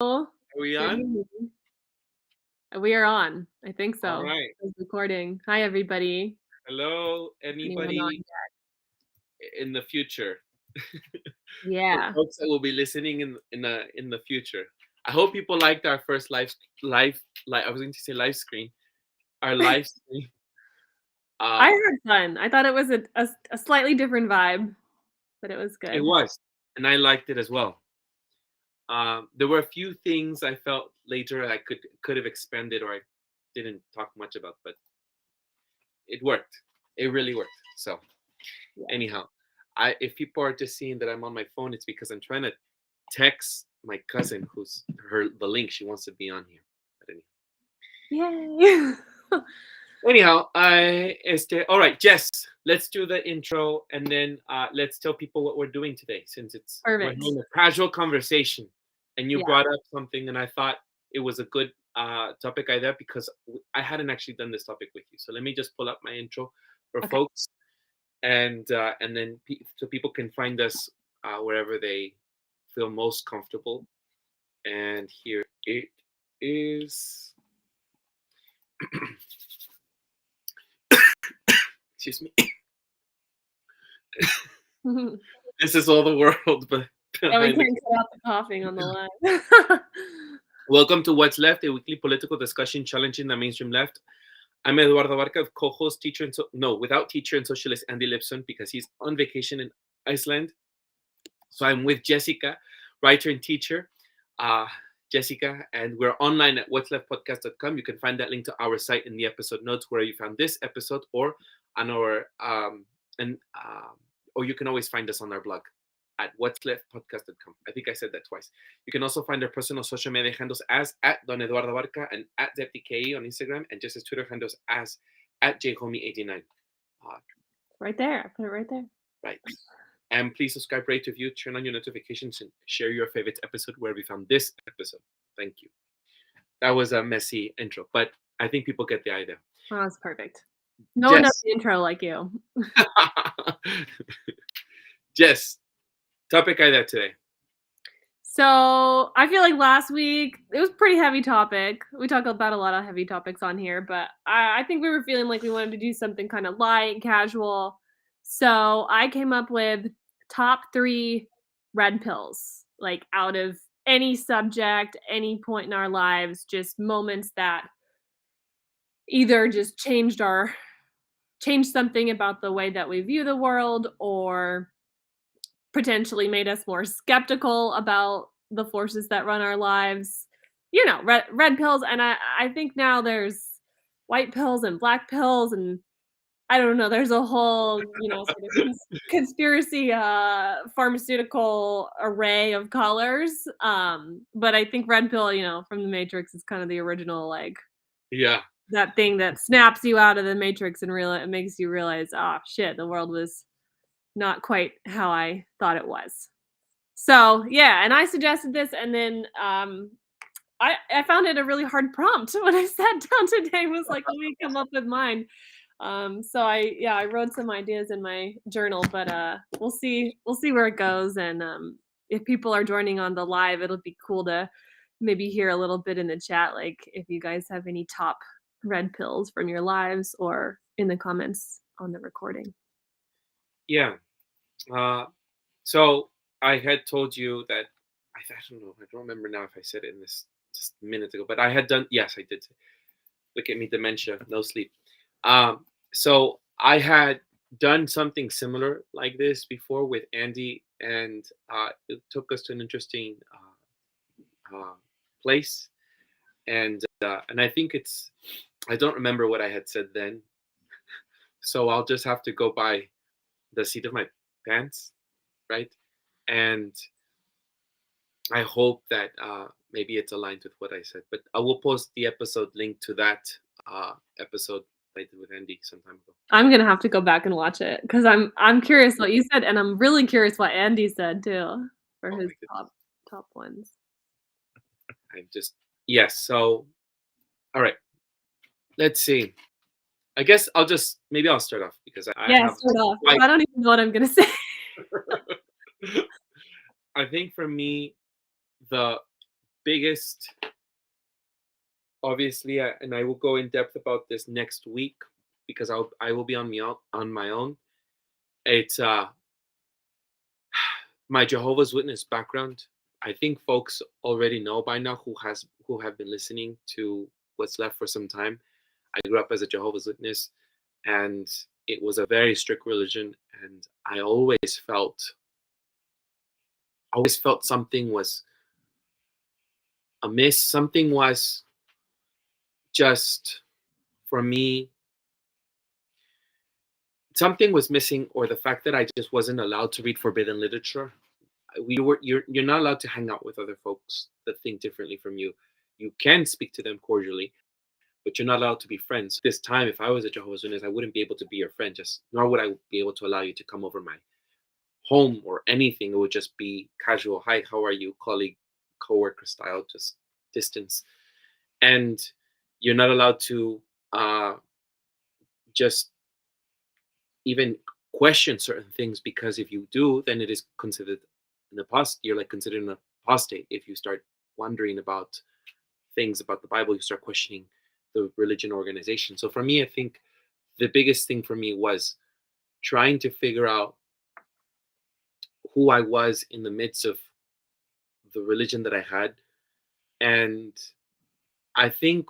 Are we on? We are on. I think All so. right. It's recording. Hi, everybody. Hello, Anyone on anybody in the future. For yet? Yeah. folks that will be listening in the future. I hope people liked our first live. I was going to say live screen. Our live stream. I Uh, had fun. I thought it was a slightly different vibe, but it was it good. was, and I liked it as well. There were a few things I felt later I could have expanded or I didn't talk much about, but it worked. It really worked. So Yeah. anyhow, if people are just seeing that I'm on my phone, it's because I'm trying to text my cousin who's the link. She wants to be on here. But Yay. anyhow, all right, Jess, let's do the intro and then let's tell people what we're doing today since we're Perfect. having a casual conversation and you Yeah. brought up something and I thought it was a good topic idea because I hadn't actually done this topic with you. So let me just pull up my intro for Okay. folks and then so people can find us wherever they feel most comfortable. And here it is. Excuse me. This is all the world, but Yeah, we behind can't cut out the coughing on the line. Welcome to What's Left, a weekly political discussion challenging the mainstream left. I'm Eduardo Barca, co-host, teacher, without teacher and socialist Andy Lipson because he's on vacation in Iceland. So I'm with Jessica, writer and teacher. Jessica, and we're online at what'sleftpodcast.com. You can find that link to our site in the episode notes where you found this episode, or on our or you can always find us on our blog at what'sleftpodcast.com. I think I said that twice. You can also find our personal social media handles as at Don Eduardo Barca and at ZeptiKE on Instagram, and just as Twitter handles as at JHomie89. Right there. I put it right there. Right. And please subscribe, rate, review, turn on your notifications, and share your favorite episode where we found this episode. Thank you. That was a messy intro, but I think people get the idea. Oh, that's perfect. No one does the intro like you. Jess, topic idea today. So I feel like last week it was a pretty heavy topic. We talk about a lot of heavy topics on here, but I think we were feeling like we wanted to do something kind of light, casual. So I came up with top 3 red pills, like out of any subject, any point in our lives, just moments that either just changed something about the way that we view the world or potentially made us more skeptical about the forces that run our lives. You know, red pills, and I think now there's white pills and black pills, and I don't know. There's a whole sort of conspiracy pharmaceutical array of colors. But I think red pill, from the Matrix, is kind of the original Yeah. that thing that snaps you out of the Matrix and it makes you realize, oh shit, the world was not quite how I thought it was. So yeah, and I suggested this, and then I found it a really hard prompt when I sat down today. Was like, let me come up with mine. So I wrote some ideas in my journal, but we'll see where it goes, and if people are joining on the live, it'll be cool to maybe hear a little bit in the chat, like if you guys have any top red pills from your lives, or in the comments on the recording. Yeah. So I had told you that I don't know. I don't remember now if I said it in this just minutes ago, but I had done. Yes, I did. Look at me, dementia, no sleep. So I had done something similar like this before with Andy, and it took us to an interesting place. And I think I don't remember what I had said then, so I'll just have to go by the seat of my pants, right? And I hope that maybe it's aligned with what I said. But I will post the episode link to that episode I did with Andy some time ago. I'm gonna have to go back and watch it because I'm curious what you said, and I'm really curious what Andy said too for his top ones. Yes. So, all right. Let's see. I guess maybe I'll start off because I have. Start off. I don't even know what I'm gonna say. I think for me, the biggest, obviously, and I will go in depth about this next week because I will be on my own. It's my Jehovah's Witness background. I think folks already know by now who have been listening to What's Left for some time. I grew up as a Jehovah's Witness, and it was a very strict religion, and I always felt something was amiss. Something was just, for me, something was missing, or the fact that I just wasn't allowed to read forbidden literature. You're not allowed to hang out with other folks that think differently from you. You can speak to them cordially, but you're not allowed to be friends. This time, if I was a Jehovah's Witness, I wouldn't be able to be your friend, just nor would I be able to allow you to come over my home or anything. It would just be casual, hi, how are you, colleague, coworker style, just distance. And you're not allowed to just even question certain things, because if you do, then it is considered an apostate. You're like considered an apostate if you start wondering about things about the Bible. You start questioning the religion organization. So for me, I think the biggest thing for me was trying to figure out who I was in the midst of the religion that I had. And I think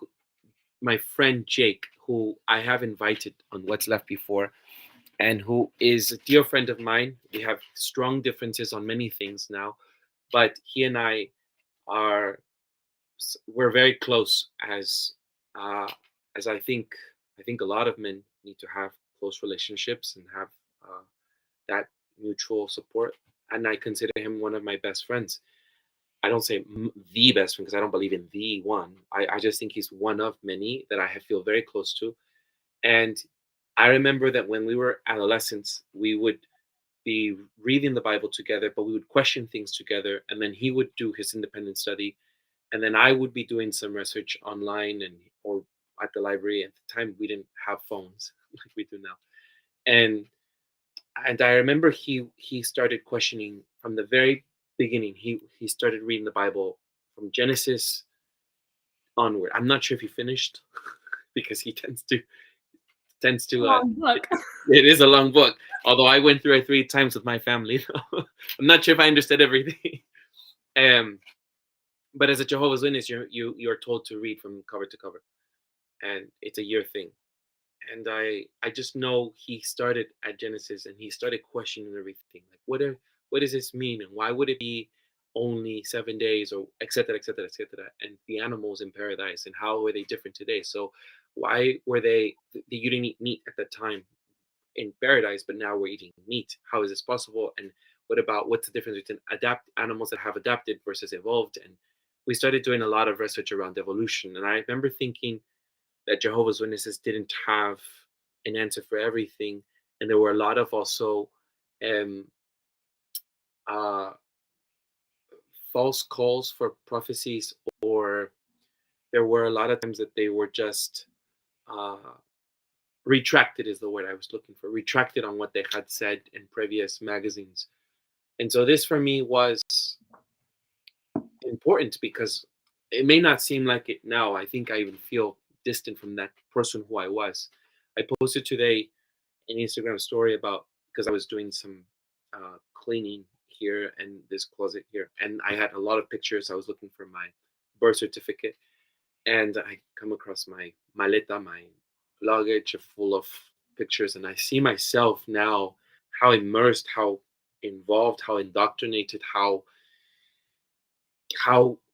my friend Jake, who I have invited on What's Left before, and who is a dear friend of mine. We have strong differences on many things now, but he and I are we're very close, uh, as I think a lot of men need to have close relationships and have that mutual support. And I consider him one of my best friends. I don't say the best friend because I don't believe in the one. I just think he's one of many that I feel very close to. And I remember that when we were adolescents, we would be reading the Bible together, but we would question things together. And then he would do his independent study, and then I would be doing some research online and or at the library. At the time, we didn't have phones like we do now, and I remember he started questioning from the very beginning. He started reading the Bible from Genesis onward. I'm not sure if he finished because he tends to Long book. it is a long book, although I went through it 3 times with my family. I'm not sure if I understood everything. um but as a Jehovah's Witness, you're told to read from cover to cover, and it's a year thing. And I just know he started at Genesis and he started questioning everything, like what does this mean, and why would it be only 7 days, or etc etc etc, and the animals in paradise, and how were they different today? So why were you didn't eat meat at that time in paradise, but now we're eating meat? How is this possible? And what's the difference between adapt animals that have adapted versus evolved? And we started doing a lot of research around evolution. And I remember thinking that Jehovah's Witnesses didn't have an answer for everything, and there were a lot of also um, uh, false calls for prophecies, or there were a lot of times that they were just uh, retracted, is the word I was looking for, retracted on what they had said in previous magazines. And so this for me was important because it may not seem like it now. I think I even feel distant from that person who I was. I posted today an Instagram story about, because I was doing some cleaning here and this closet here, and I had a lot of pictures. I was looking for my birth certificate, and I come across my maleta, my luggage full of pictures, and I see myself now, how immersed, how involved, how indoctrinated, how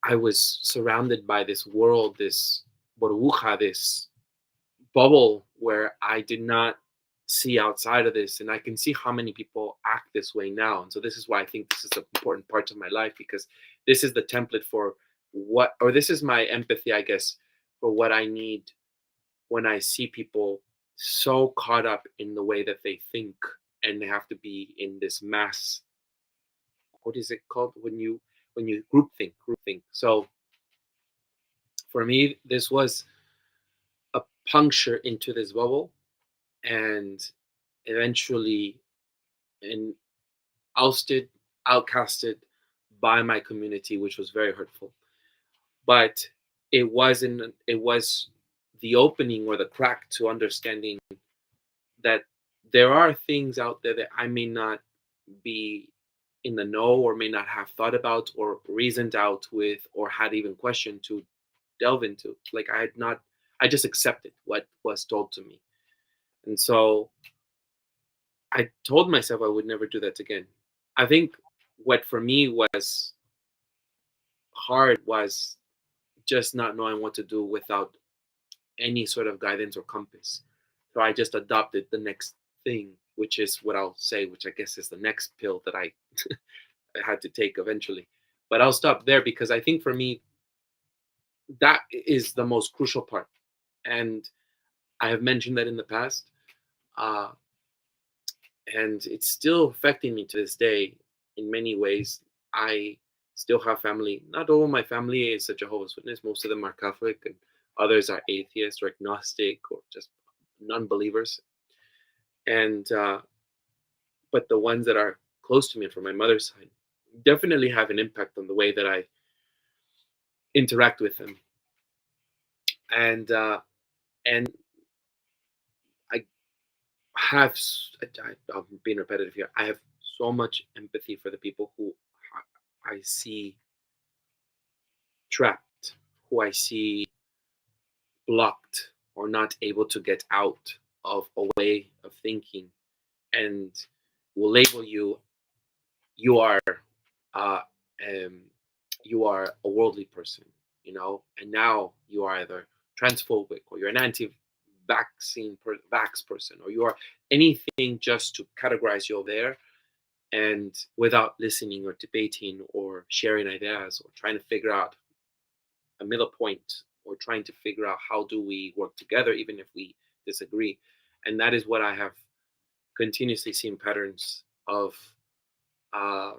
I was surrounded by this world, this burbuja, this bubble where I did not see outside of this. And I can see how many people act this way now. And so this is why I think this is an important part of my life, because this is the template for this is my empathy, I guess, for what I need when I see people so caught up in the way that they think, and they have to be in this mass, what is it called when you group think. So for me, this was a puncture into this bubble, and eventually and ousted, outcasted by my community, which was very hurtful. but it was the opening or the crack to understanding that there are things out there that I may not be in the know or may not have thought about or reasoned out with or had even questioned to delve into. Like I just accepted what was told to me. And so I told myself I would never do that again. I think what for me was hard was just not knowing what to do without any sort of guidance or compass. So I just adopted the next thing, which is what I'll say, which I guess is the next pill that I had to take eventually. But I'll stop there because I think for me, that is the most crucial part. And I have mentioned that in the past. Uh, and it's still affecting me to this day in many ways. I still have family. Not all my family is a Jehovah's Witness. Most of them are Catholic, and others are atheist or agnostic or just non-believers. And but the ones that are close to me from my mother's side definitely have an impact on the way that I interact with them. And and I have I'm being repetitive here. I have so much empathy for the people who I see trapped, who I see blocked or not able to get out of a way of thinking, and will label you, you are uh, um, you are a worldly person, and now you are either transphobic or you're an vax person, or you are anything just to categorize you there, and without listening or debating or sharing ideas or trying to figure out a middle point or trying to figure out how do we work together even if we disagree. And that is what I have continuously seen patterns of uh,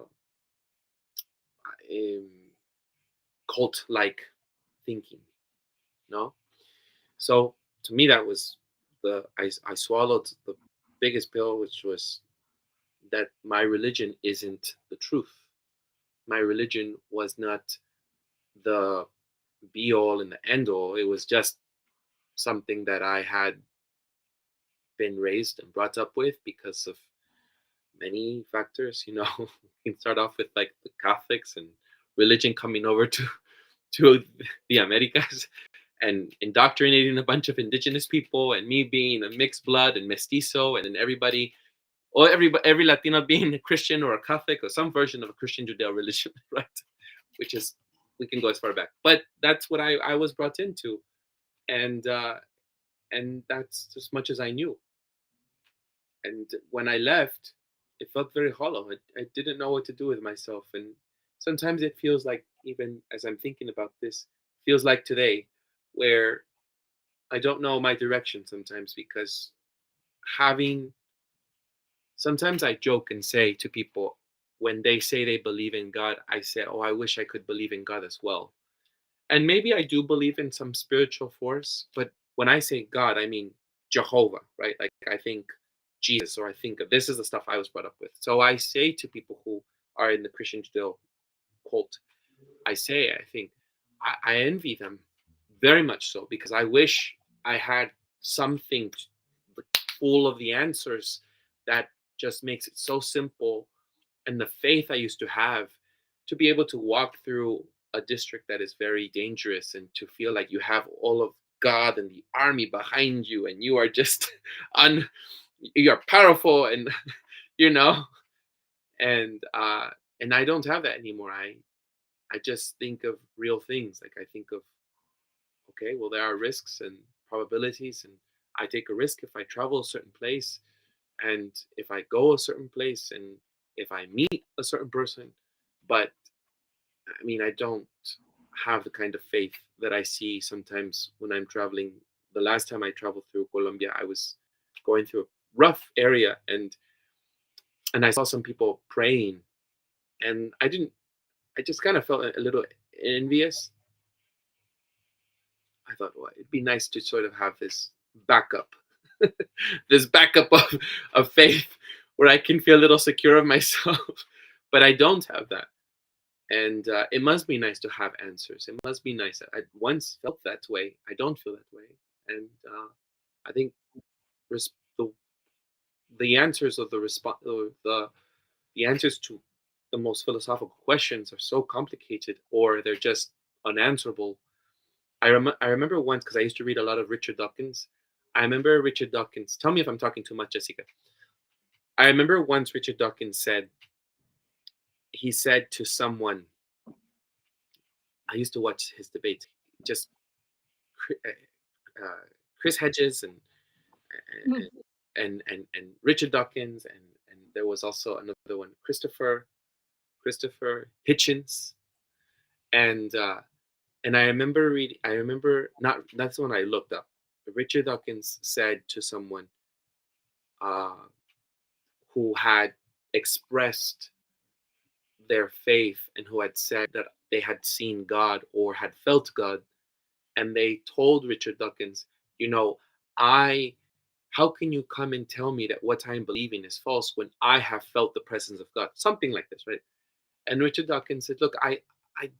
um, cult like thinking, no? So to me, that was I swallowed the biggest pill, which was that my religion isn't the truth. My religion was not the be all and the end all. It was just something that I had been raised and brought up with because of many factors. You can start off with like the Catholics and religion coming over to the Americas and indoctrinating a bunch of indigenous people, and me being a mixed blood and mestizo, and then every Latino being a Christian or a Catholic or some version of a Christian Judeo religion, right? Which is, we can go as far back, but that's what I was brought into, and that's as much as I knew. And when I left, it felt very hollow. I didn't know what to do with myself, and sometimes it feels like, even as I'm thinking about this, feels like today, where I don't know my direction sometimes, because having sometimes I joke and say to people when they say they believe in God, I say, "Oh, I wish I could believe in God as well." And maybe I do believe in some spiritual force, but when I say God, I mean Jehovah, right? Like I think Jesus, or I think of this is the stuff I was brought up with. So I say to people who are in the Christian Judeo cult, I think I envy them very much so, because I wish I had something full of the answers that just makes it so simple, and the faith I used to have to be able to walk through a district that is very dangerous and to feel like you have all of God and the army behind you, and you are just un you're powerful, and you know and I don't have that anymore. I just think of real things. Like I think of, okay, well, there are risks and probabilities, and I take a risk if I travel a certain place, and if I go a certain place, and if I meet a certain person. But I mean, I don't have the kind of faith that I see sometimes when I'm traveling. The last time I traveled through Colombia, I was going through a rough area, and I saw some people praying, and I just kind of felt a little envious. I thought, well, it'd be nice to sort of have this backup, this backup of faith where I can feel a little secure of myself. But I don't have that. And it must be nice to have answers. It must be nice. I once felt that way. I don't feel that way. And I think res- the the answers of the response, the answers to the most philosophical questions are so complicated, or they're just unanswerable. I remember once, because I used to read a lot of Richard Dawkins. I remember Richard Dawkins. Tell me if I'm talking too much, Jessica. I remember once Richard Dawkins said, he said to someone, I used to watch his debate, just uh, Chris Hedges and Richard Dawkins, and there was also another one, Christopher Hitchens, and and I remember reading. I remember not. That's when I looked up. Richard Dawkins said to someone uh, who had expressed their faith and who had said that they had seen God or had felt God, and they told Richard Dawkins, you know, I how can you come and tell me that what I'm believing is false when I have felt the presence of God? Something like this, right? And Richard Dawkins said, look, I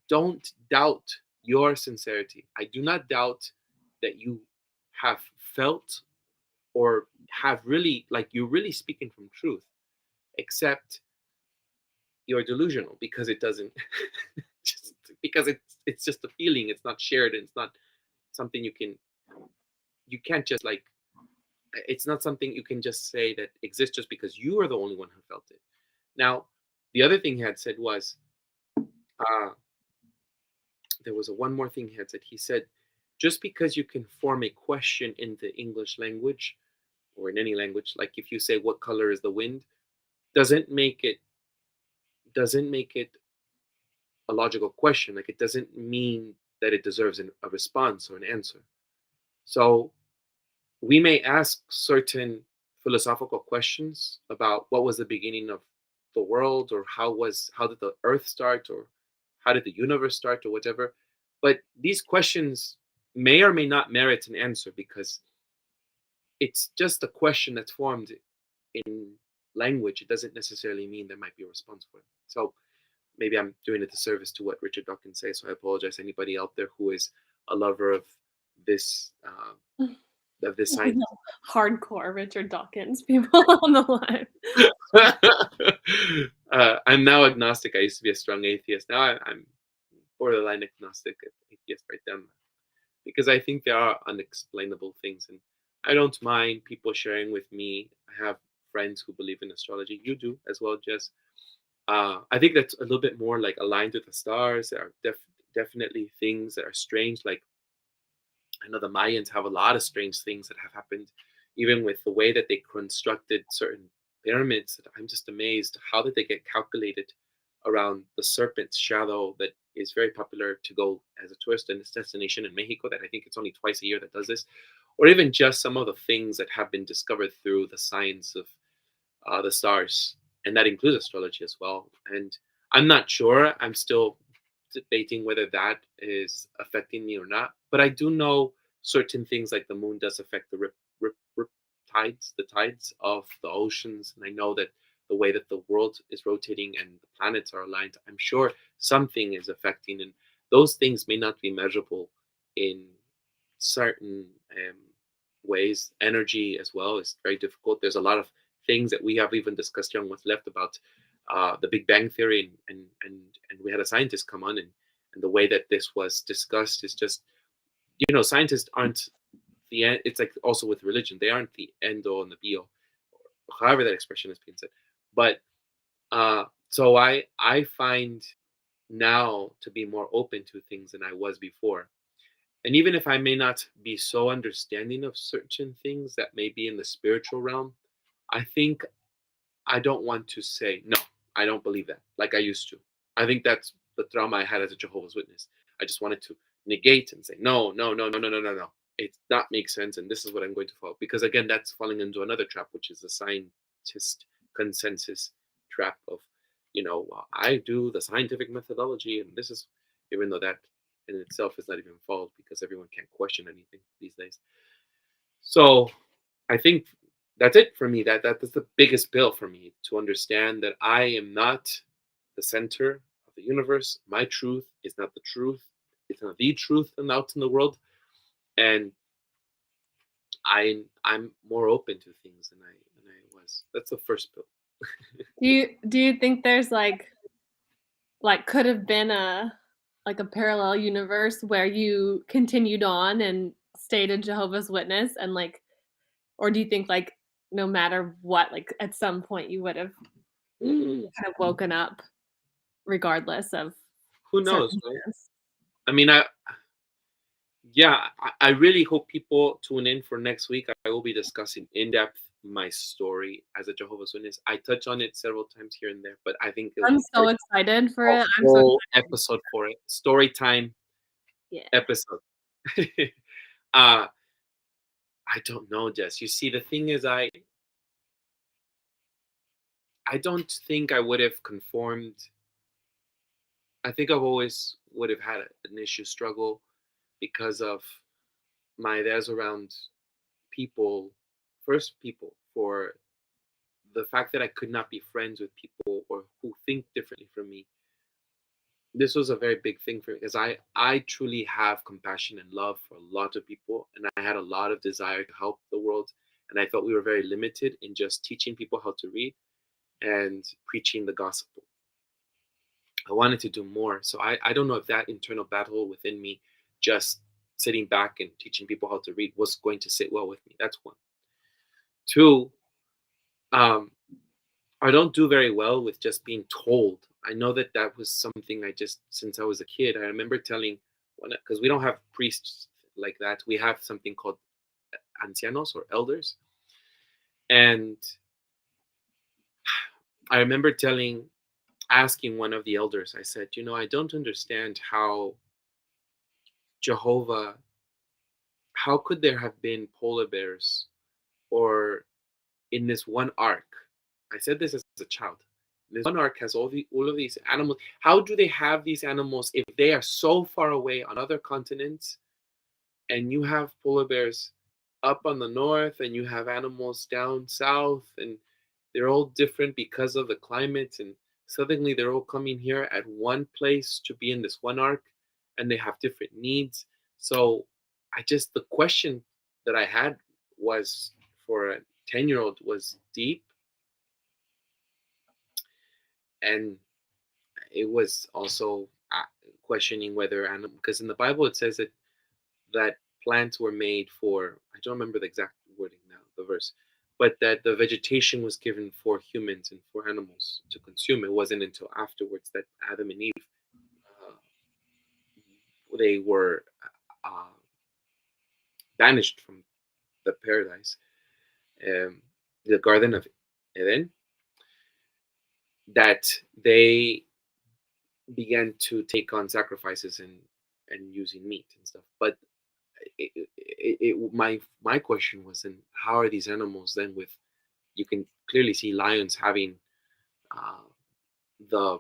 don't doubt your sincerity. I do not doubt that you have felt or have really, like, you're really speaking from truth, except you're delusional because it doesn't, just because it's just a feeling. It's not shared, and it's not something you can't just like, it's not something you can just say that exists just because you are the only one who felt it. Now, the other thing he had said was, uh, there was a one more thing he had said. He said, just because you can form a question in the English language or in any language, like if you say, "What color is the wind?" doesn't make it doesn't make it a logical question. Like it doesn't mean that it deserves a response or an answer. So we may ask certain philosophical questions about what was the beginning of the world, or how did the earth start, or how did the universe start, or whatever. But these questions may or may not merit an answer because it's just a question that's formed in language. It doesn't necessarily mean there might be a response for it. So maybe I'm doing a disservice to what Richard Dawkins says, so I apologize to anybody out there who is a lover of this science. Hardcore Richard Dawkins people on the line. I'm now agnostic. I used to be a strong atheist. Now I'm borderline agnostic, atheist right down, because I think there are unexplainable things, and I don't mind people sharing with me. I have friends who believe in astrology. You do as well, Jess. I think that's a little bit more like aligned with the stars. There are definitely things that are strange, like I know the Mayans have a lot of strange things that have happened, even with the way that they constructed certain pyramids. I'm just amazed. How did they get calculated around the serpent's shadow that is very popular to go as a tourist destination in Mexico? That I think it's only twice a year that does this, or even just some of the things that have been discovered through the science of the stars, and that includes astrology as well. And I'm not sure. I'm still debating whether that is affecting me or not. But I do know certain things like the moon does affect the rip tides, the tides of the oceans, and I know that the way that the world is rotating and the planets are aligned, I'm sure something is affecting, and those things may not be measurable in certain ways. Energy as well is very difficult. There's a lot of things that we have even discussed here on What's Left about the Big Bang Theory, and we had a scientist come on, and the way that this was discussed is just, scientists aren't the end. It's like also with religion, they aren't the end all and the be all, however that expression is being said. But so I find now to be more open to things than I was before. And even if I may not be so understanding of certain things that may be in the spiritual realm, I think I don't want to say, no, I don't believe that, like I used to. I think that's the trauma I had as a Jehovah's Witness. I just wanted to negate and say, no, no, no, no, no, no, no, no. It not make sense, and this is what I'm going to follow. Because again, that's falling into another trap, which is the scientist consensus trap of, I do the scientific methodology, and this is, even though that in itself is not even false because everyone can't question anything these days. So I think that's it for me. That is the biggest bill for me, to understand that I am not the center of the universe. My truth is not the truth. It's not the truth out in the world, and I'm more open to things than I was. That's the first pill. Do you think there's like could have been a parallel universe where you continued on and stayed a Jehovah's Witness and like, or do you think like no matter what, like at some point you would have Mm, kind of woken up regardless of who knows, right? circumstance? I mean, I really hope people tune in for next week. I will be discussing in depth my story as a Jehovah's Witness. I touch on it several times here and there, but I think it'll I'm be so worth excited for a it. I'm so whole excited. episode for it. Story time Yeah. episode. uh I don't know, Jess. You see, the thing is, I don't think I would have conformed. I think I've always would have had an issue struggle because of my ideas around people, first people, for the fact that I could not be friends with people or who think differently from me. This was a very big thing for me because I truly have compassion and love for a lot of people, and I had a lot of desire to help the world, and I thought we were very limited in just teaching people how to read and preaching the gospel. I wanted to do more. So I don't know if that internal battle within me, just sitting back and teaching people how to read, was going to sit well with me. That's one. Two, um, I don't do very well with just being told. I know that that was something I just, since I was a kid, I remember telling, because we don't have priests like that. We have something called ancianos or elders. And I remember asking one of the elders, I said, I don't understand how Jehovah, how could there have been polar bears or in this one ark? I said this as a child. This one ark has all of these animals. How do they have these animals if they are so far away on other continents, and you have polar bears up on the north and you have animals down south, and they're all different because of the climate, and suddenly they're all coming here at one place to be in this one ark, and they have different needs. So the question that I had was, for a 10-year-old, was deep, and it was also questioning whether animal, because in the Bible it says that plants were made for, I don't remember the exact wording now, the verse, but that the vegetation was given for humans and for animals to consume. It wasn't until afterwards that Adam and Eve, uh, they were uh, banished from the paradise, um, the Garden of Eden, that they began to take on sacrifices and using meat and stuff. But my question was, then how are these animals then with, you can clearly see lions having uh, the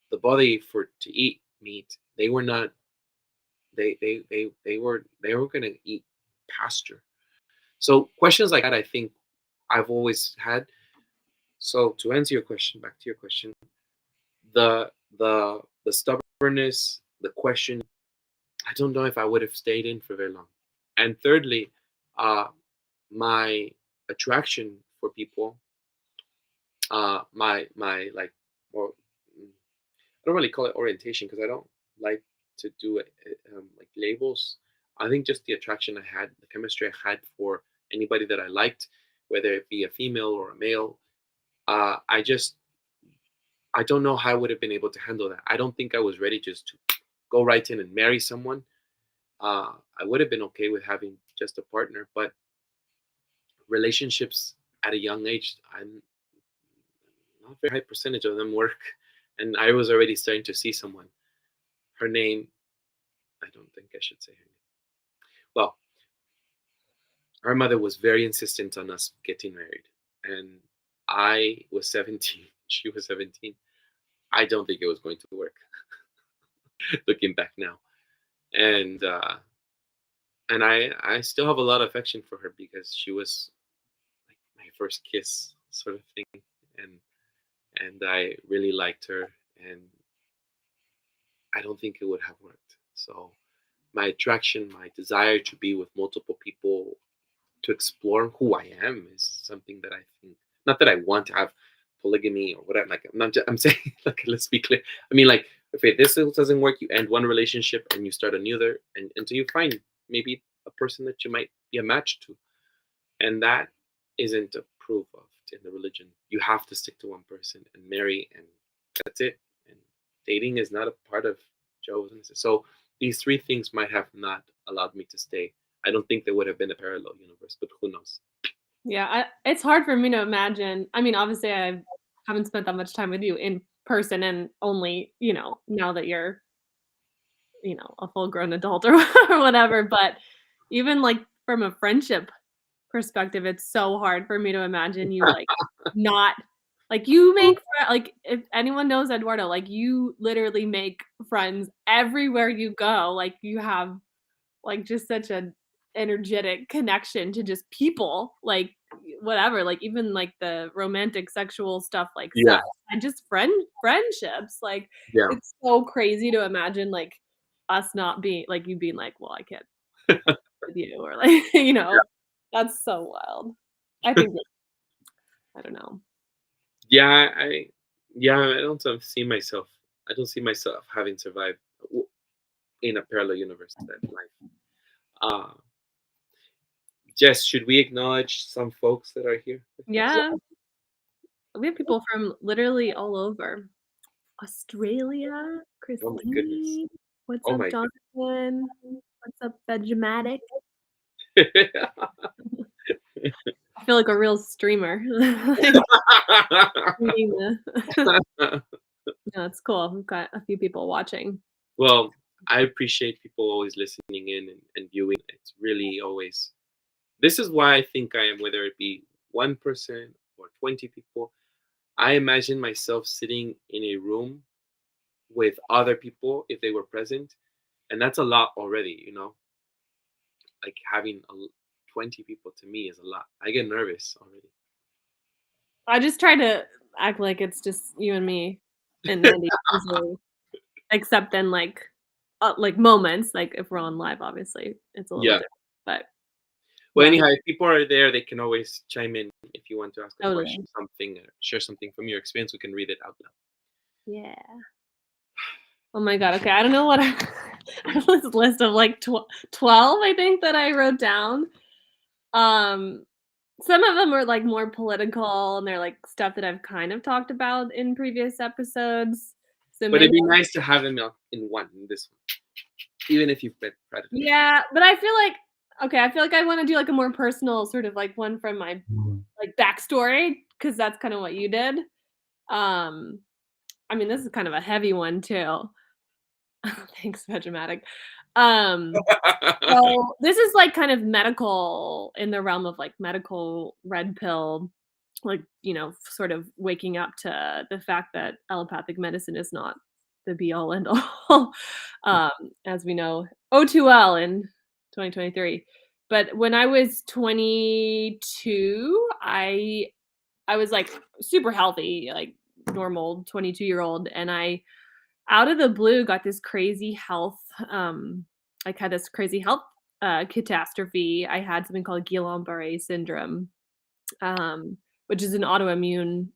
the body for to eat meat. They were not, they were going to eat pasture. So questions like that, I think I've always had. So to answer your question, back to your question, the stubbornness, the question, I don't know if I would have stayed in for very long. And thirdly, uh, my attraction for people, my like, or I don't really call it orientation because I don't like to do it, like labels. I think just the attraction I had, the chemistry I had for anybody that I liked, whether it be a female or a male, I just, I don't know how I would have been able to handle that. I don't think I was ready just to go right in and marry someone. I would have been okay with having just a partner, but relationships at a young age, I'm not very high percentage of them work, and I was already starting to see someone. Her name, I don't think I should say her name. Well, our mother was very insistent on us getting married, and I was 17. She was 17. I don't think it was going to work, looking back now, and I still have a lot of affection for her because she was like my first kiss sort of thing, and I really liked her, and I don't think it would have worked. So my attraction, my desire to be with multiple people, to explore who I am, is something that I think. Not that I want to have polygamy or whatever. Like I'm not. I'm saying, like, let's be clear. I mean, like, if this doesn't work, you end one relationship and you start another, and until you find maybe a person that you might be a match to, and that isn't a proof of in the religion. You have to stick to one person and marry, and that's it. And dating is not a part of Jehovah's Witnesses. So these three things might have not allowed me to stay. I don't think there would have been a parallel universe, but who knows? Yeah, it's hard for me to imagine. I mean, obviously, I haven't spent that much time with you in person, and only now that you're a full grown adult or or whatever. But even like from a friendship perspective, it's so hard for me to imagine you like not like you make like if anyone knows Eduardo, like you literally make friends everywhere you go. Like you have like just such an energetic connection to just people, like whatever, like even like the romantic sexual stuff like Yeah, sex and just friendships. Like yeah. it's so crazy to imagine like us not being like you being like, well, I can't with you or like that's so wild. I think that, I don't know. Yeah, yeah, I don't see myself. I don't see myself having survived in a parallel universe in that life. Uh, Jess, should we acknowledge some folks that are here with us? Yeah, we have people from literally all over. Australia, Oh my goodness. Christine. What's Oh up, my Jonathan? What's up, Vegematic? goodness. I feel like a real streamer. Streaming No, it's cool. We've got a few people watching. Well, I appreciate people always listening in and viewing. It's really always. This is why I think I am, whether it be one person or 20 people. I imagine myself sitting in a room with other people if they were present, and that's a lot already. Like having 20 people to me is a lot. I get nervous already. I just try to act like it's just you and me and Andy usually, except then like moments, like if we're on live, obviously it's a little Yeah. different. But Well, yeah, anyhow, if people are there, they can always chime in if you want to ask a question, totally. something, share something from your experience. We can read it out loud. Yeah. Oh my god. Okay, I don't know what I have this list of like 12, I think, that I wrote down. Um, some of them are like more political and they're like stuff that I've kind of talked about in previous episodes. So But maybe it'd be nice to have them in this one, even if you've read Predator. yeah, but I feel like okay, I feel like I want to do like a more personal sort of like one from my like backstory because that's kind of what you did. Um, I mean, this is kind of a heavy one too. Thanks, Vegomatic. Um, so this is like kind of medical in the realm of like medical red pill, like, sort of waking up to the fact that allopathic medicine is not the be all end all, um, as we know, oh too well in 2023. But when I was 22, I was like super healthy, like normal 22-year-old, and I out of the blue got this crazy health like had this crazy health catastrophe. I had something called Guillain-Barré syndrome, which is an autoimmune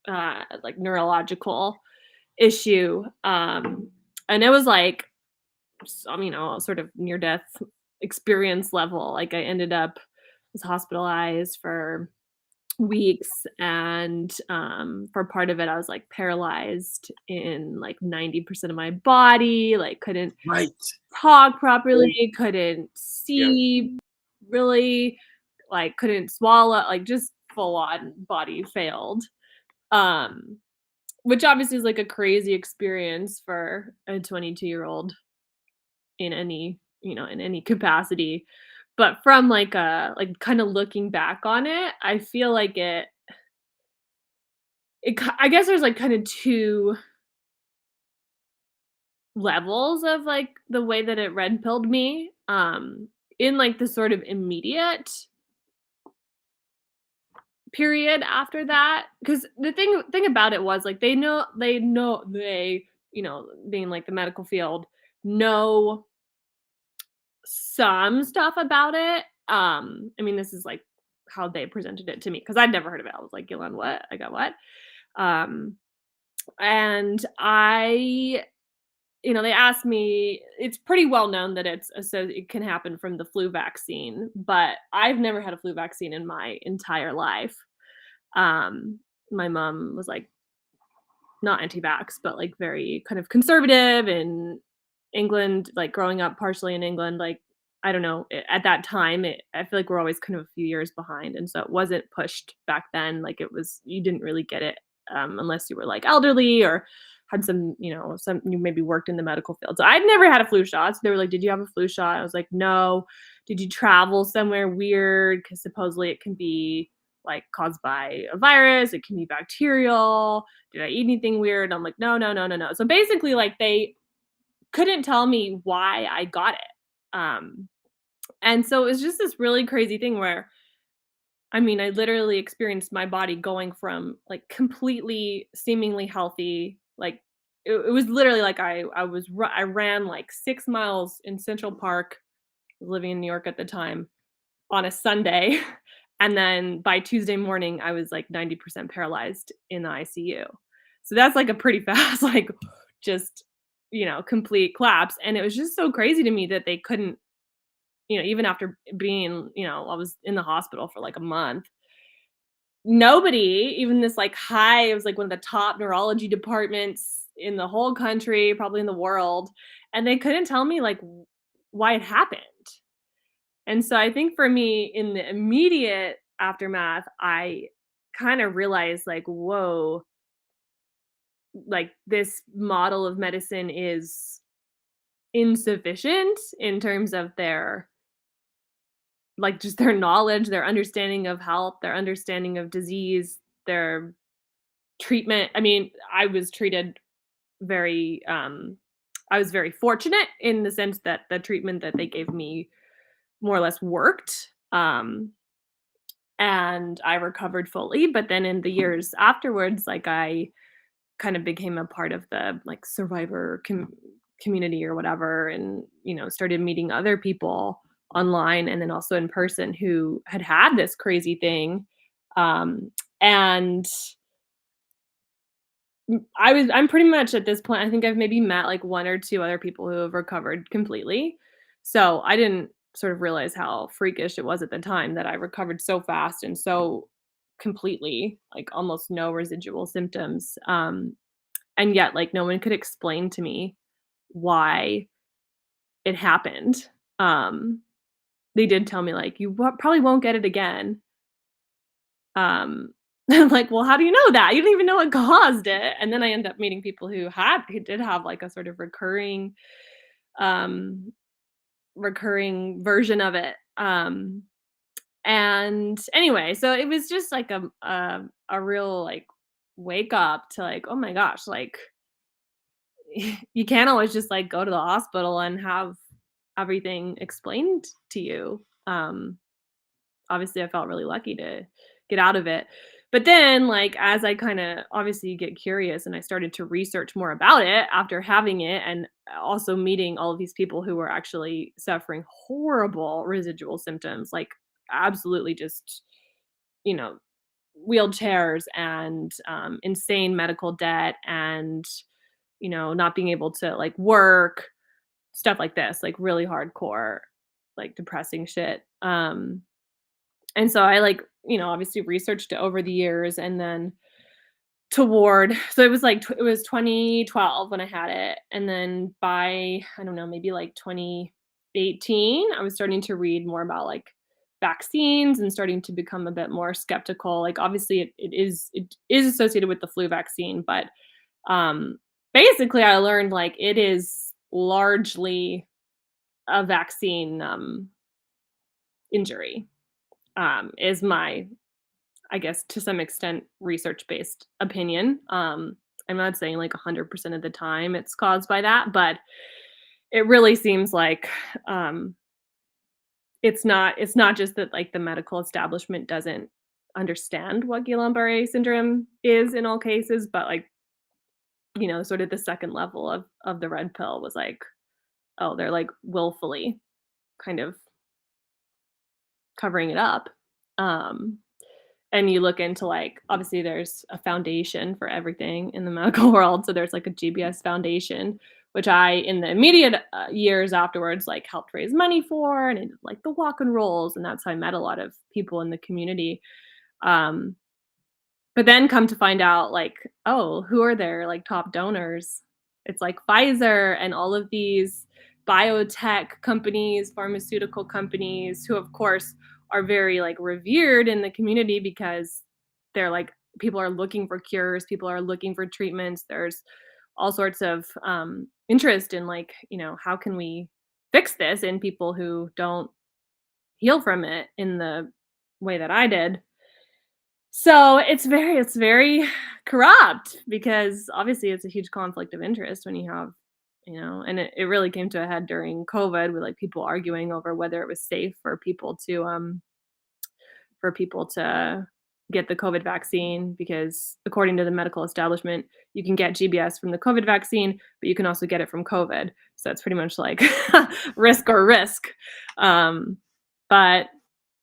like neurological issue. And it was like sort of near death experience level. Like I ended up was hospitalized for weeks, and for part of it I was like paralyzed in like 90% of my body, like couldn't Right. talk properly, couldn't Yeah. see really, like couldn't swallow, like just full on body failed. um which obviously is like a crazy experience for a 22-year-old in any in any capacity. But from like kind of looking back on it, I feel like I guess there's like kind of two levels of like the way that it red pilled me. In like the sort of immediate period after that, because the thing about it was like they being like the medical field, know some stuff about it. I mean, this is like how they presented it to me because I'd never heard of it. I was like, Gillen, what? I got what? Um, and they asked me, it's pretty well known that it can happen from the flu vaccine, but I've never had a flu vaccine in my entire life. My mom was like not anti-vax, but like very kind of conservative in England, like growing up partially in England, like I don't know, at that time, I feel like we're always kind of a few years behind, and so it wasn't pushed back then. Like you didn't really get it unless you were like elderly or had some you maybe worked in the medical field. So I'd never had a flu shot. So they were like, "Did you have a flu shot?" I was like, "No." Did you travel somewhere weird? Because supposedly it can be like caused by a virus. It can be bacterial. Did I eat anything weird? I'm like, no, no, no, no, no. So basically, like they couldn't tell me why I got it. And so it was just this really crazy thing where, I mean, I literally experienced my body going from like completely seemingly healthy, like it was literally like I ran like 6 miles in Central Park, living in New York at the time, on a Sunday. And then by Tuesday morning, I was like 90% paralyzed in the ICU. So that's like a pretty fast, like just, complete collapse. And it was just so crazy to me that they couldn't, even after being, I was in the hospital for like a month. Nobody, even this like it was like one of the top neurology departments in the whole country, probably in the world. And they couldn't tell me like why it happened. And so I think for me in the immediate aftermath, I kind of realized like, whoa, like this model of medicine is insufficient in terms of their like just their knowledge, their understanding of health, their understanding of disease, their treatment. I mean, very I was very fortunate in the sense that the treatment that they gave me more or less worked. And I recovered fully. But then in the years afterwards, like I kind of became a part of the like survivor community or whatever, and started meeting other people online and then also in person who had this crazy thing. And I'm pretty much at this point, I think I've maybe met like one or two other people who have recovered completely. So I didn't sort of realize how freakish it was at the time that I recovered so fast and so completely, like almost no residual symptoms. And yet like no one could explain to me why it happened. Um, they did tell me like probably won't get it again. Um, I'm like, "Well, how do you know that? You don't even know what caused it." And then I end up meeting people who did have, like, a sort of um, recurring version of it. And anyway, so it was just like a real, like, wake up to, like, "Oh my gosh," like, you can't always just, like, go to the hospital and have everything explained to you. Obviously I felt really lucky to get out of it. But then, like, as I kinda obviously get curious and I started to research more about it after having it and also meeting all of these people who were actually suffering horrible residual symptoms, like, absolutely just, you know, wheelchairs and, insane medical debt and, not being able to, like, work, stuff like this, like, really hardcore, like, depressing shit. And so I like, obviously researched it over the years and then so it was like it was 2012 when I had it. And then by I don't know, maybe like 2018, I was starting to read more about like vaccines and starting to become a bit more skeptical. Like obviously it is associated with the flu vaccine, but um basically I learned like it is largely a vaccine injury. Is my, I guess, to some extent, research-based opinion. I'm not saying like 100% of the time it's caused by that, but it really seems like it's not just that like the medical establishment doesn't understand what Guillain-Barré syndrome is in all cases, but like sort of the second level of the red pill was like, oh, they're like willfully kind of covering it up. Um, and you look into like obviously there's a foundation for everything in the medical world. So there's like a GBS foundation, which I in the immediate years afterwards like helped raise money for, and I did like the walk and rolls, and that's how I met a lot of people in the community. Um, but then come to find out, like, oh, who are their, like, top donors? It's like Pfizer and all of these biotech companies, pharmaceutical companies who, of course, are very, like, revered in the community because they're like people are looking for cures, people are looking for treatments. There's all sorts of, interest in, like, how can we fix this in people who don't heal from it in the way that I did. So it's very corrupt because obviously it's a huge conflict of interest when you have, and it really came to a head during COVID with like people arguing over whether it was safe for people to get the COVID vaccine because according to the medical establishment, you can get GBS from the COVID vaccine, but you can also get it from COVID. So it's pretty much like risk or risk. Um, but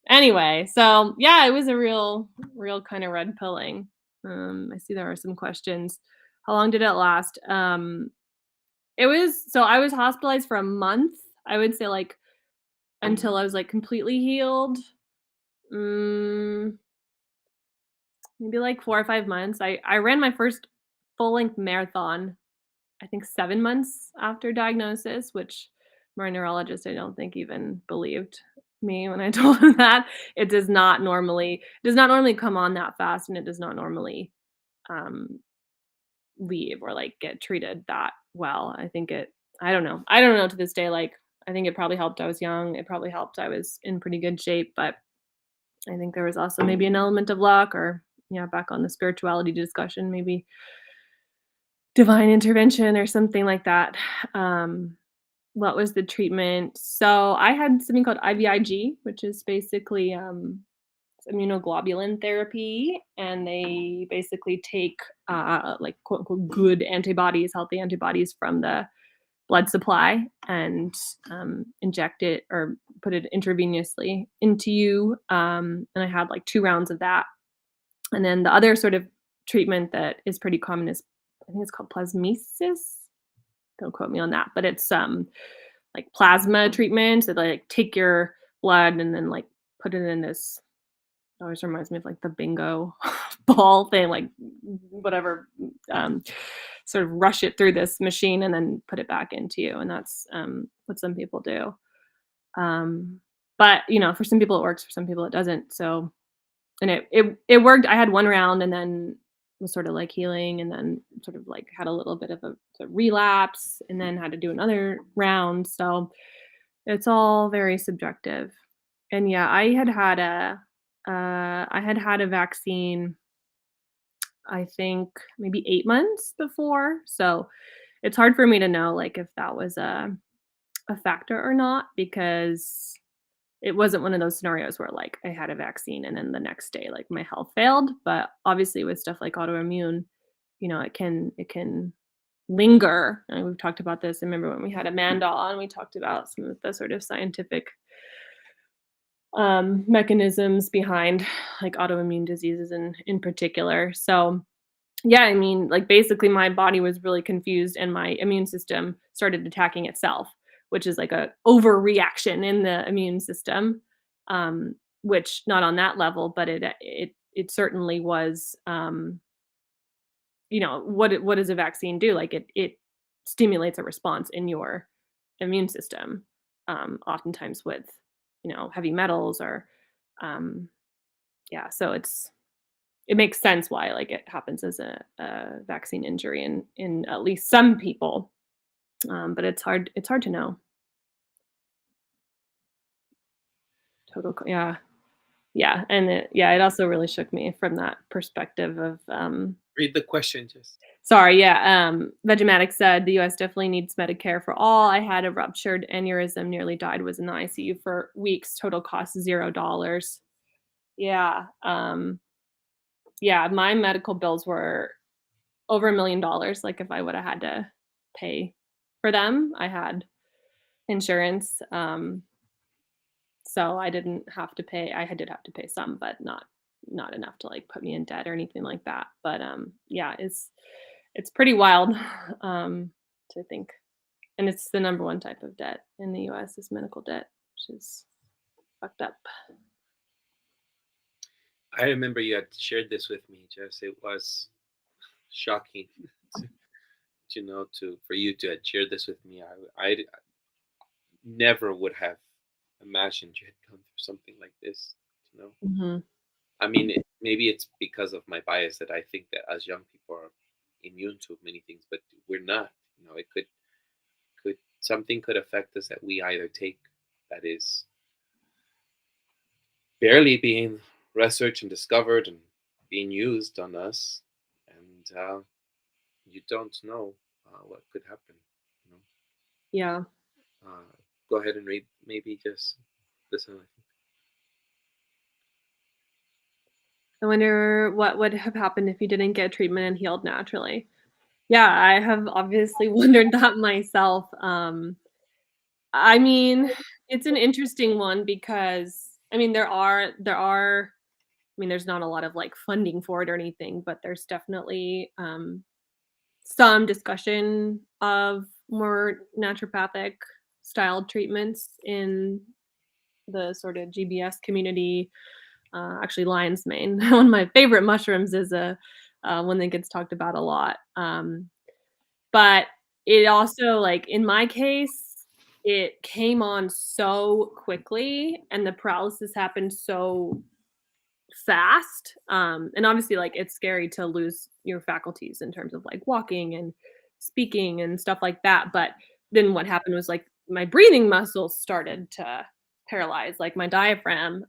Anyway, so yeah, it was a real kind of red pilling. I see there are some questions. How long did it last? I was hospitalized for a month. I would say like until I was like completely healed. Mm, Maybe like 4 or 5 months. I ran my first full-length marathon, I think 7 months after diagnosis, which my neurologist, I don't think even believed me when I told him that. It does not normally come on that fast, and it does not normally, um, leave or, like, get treated that well. I don't know. I don't know to this day, like, I think it probably helped I was young. It probably helped I was in pretty good shape, but I think there was also maybe an element of luck or, yeah, back on the spirituality discussion, maybe divine intervention or something like that. Um, what was the treatment? So I had something called IVIG, which is basically it's immunoglobulin therapy, and they basically take like quote unquote good antibodies, healthy antibodies from the blood supply and inject it or put it intravenously into you. And I had like 2 rounds of that, and then the other sort of treatment that is pretty common is I think it's called plasmesis. Don't quote me on that, but it's like plasma treatment. So they like take your blood and then like put it in this. Always reminds me of like the bingo ball thing, like whatever. Um, Sort of rush it through this machine and then put it back into you, and that's what some people do. Um, but for some people it works, for some people it doesn't. So and it worked. I had 1 round and then was sort of like healing and then sort of like had a little bit of a relapse and then had to do another round. So it's all very subjective. And yeah, I had had a vaccine, I think maybe 8 months before. So it's hard for me to know like if that was a factor or not because it wasn't one of those scenarios where, like, I had a vaccine and then the next day, like, my health failed, but obviously with stuff like autoimmune, it can linger, and we've talked about this. I remember when we had Amanda on, we talked about some of the sort of scientific, mechanisms behind, like, autoimmune diseases in particular. So, yeah, I mean, like, basically, my body was really confused and my immune system started attacking itself, which is like a overreaction in the immune system, which not on that level, but it certainly was, what does a vaccine do? Like, it stimulates a response in your immune system, oftentimes with, heavy metals or, um, yeah, so it makes sense why, like, it happens as a vaccine injury in at least some people, but it's hard to know. Yeah. Yeah, and it also really shook me from that perspective of, Read the question, just. sorry, yeah, Vegematic said, "The US definitely needs Medicare for all. I had a ruptured aneurysm, nearly died, was in the ICU for weeks, total cost $0." Yeah, yeah, my medical bills were over $1 million. Like if I would have had to pay for them, I had insurance. So I didn't have to pay. Did have to pay some, but not enough to like put me in debt or anything like that. But yeah, it's pretty wild to think. And it's the number one type of debt in the US is medical debt, which is fucked up. I remember you had shared this with me, Jess. It was shocking to know for you to have shared this with me. I never would have imagined you had gone through something like this. You know, Mhm. I mean, maybe it's because of my bias that I think that as young people are immune to many things, but we're not. You know, it could something could affect us that we either take that is barely being researched and discovered and being used on us, and you don't know what could happen. You Yeah. know, go ahead and read maybe just listen. I wonder what would have happened if you didn't get treatment and healed naturally. Yeah, I have obviously wondered that myself. I mean, it's an interesting one because I mean there's not a lot of like funding for it or anything, but there's definitely some discussion of more naturopathic styled treatments in the sort of GBS community. Actually, lion's mane, one of my favorite mushrooms, is a one that gets talked about a lot. But it also, like in my case, it came on so quickly, and the paralysis happened so fast. And obviously, like it's scary to lose your faculties in terms of like walking and speaking and stuff like that. But then what happened was like my breathing muscles started to paralyze, like my diaphragm.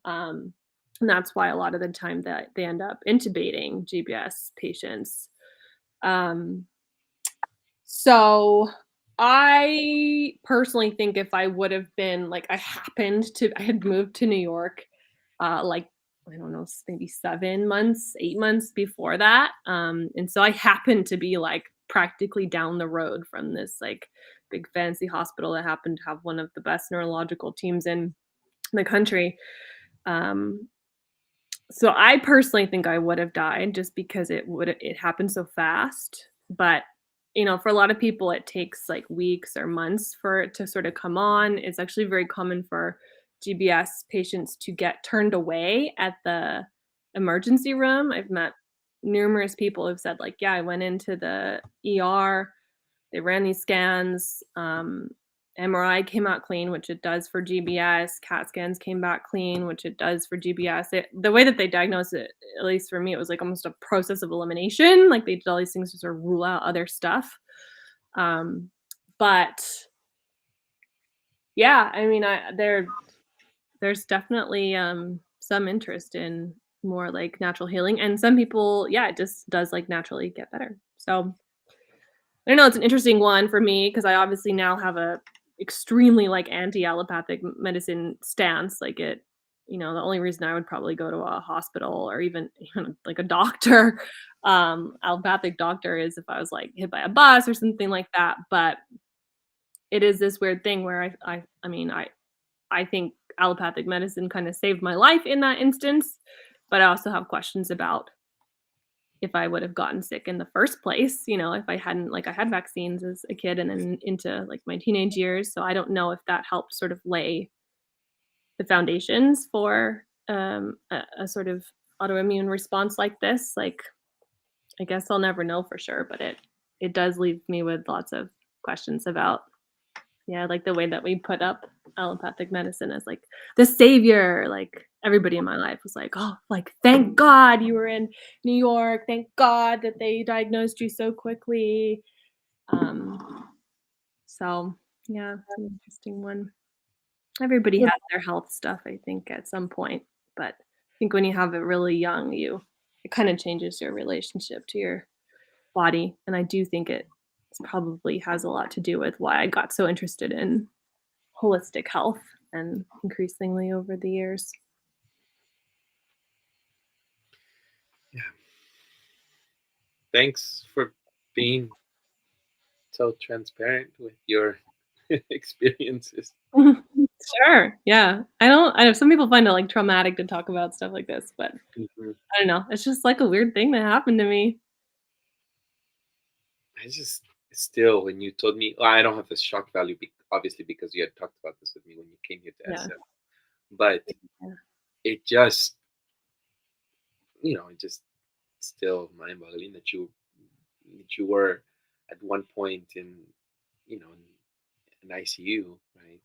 And that's why a lot of the time that they end up intubating GBS patients. Um, so I personally think if I would have been like I had moved to New York, like I don't know, maybe 7 months, 8 months before that. And so I happened to be like practically down the road from this like big fancy hospital that happened to have one of the best neurological teams in the country. Um, so I personally think I would have died just because it happened so fast, but, for a lot of people, it takes, like, weeks or months for it to sort of come on. It's actually very common for GBS patients to get turned away at the emergency room. I've met numerous people who've said, like, "Yeah, I went into the ER, they ran these scans, MRI came out clean, which it does for GBS. CAT scans came back clean, which it does for GBS. The way that they diagnosed it, at least for me, it was like almost a process of elimination. Like they did all these things to sort of rule out other stuff. Um, but yeah, I mean, there's definitely some interest in more like natural healing, and some people, yeah, it just does like naturally get better. So I don't know, it's an interesting one for me because I obviously now have a extremely, like, anti-allopathic medicine stance, like, the only reason I would probably go to a hospital or even, like, a doctor, allopathic doctor is if I was, like, hit by a bus or something like that, but it is this weird thing where I mean, I think allopathic medicine kinda saved my life in that instance, but I also have questions about if I would have gotten sick in the first place, if I hadn't like I had vaccines as a kid and then into like my teenage years. So I don't know if that helped sort of lay the foundations for a sort of autoimmune response like this. Like I guess I'll never know for sure, but it does leave me with lots of questions about yeah, like the way that we put up allopathic medicine as like the savior. Like everybody in my life was like, "Oh, like thank God you were in New York. Thank God that they diagnosed you so quickly." Um, so yeah, it's an interesting one. Everybody has their health stuff, I think, at some point, but I think when you have it really young, it kind of changes your relationship to your body, and I do think it probably has a lot to do with why I got so interested in holistic health and increasingly over the years. Yeah. Thanks for being so transparent with your experiences. Sure. Yeah. I know some people find it like traumatic to talk about stuff like this, but Mhm. I don't know. It's just like a weird thing that happened to me. I just still, when you told me, well, I don't have the shock value, obviously, because you had talked about this with me when you came here to Yeah. SF. But Yeah. it just, it just still mind-boggling that you were at one point in ICU, right?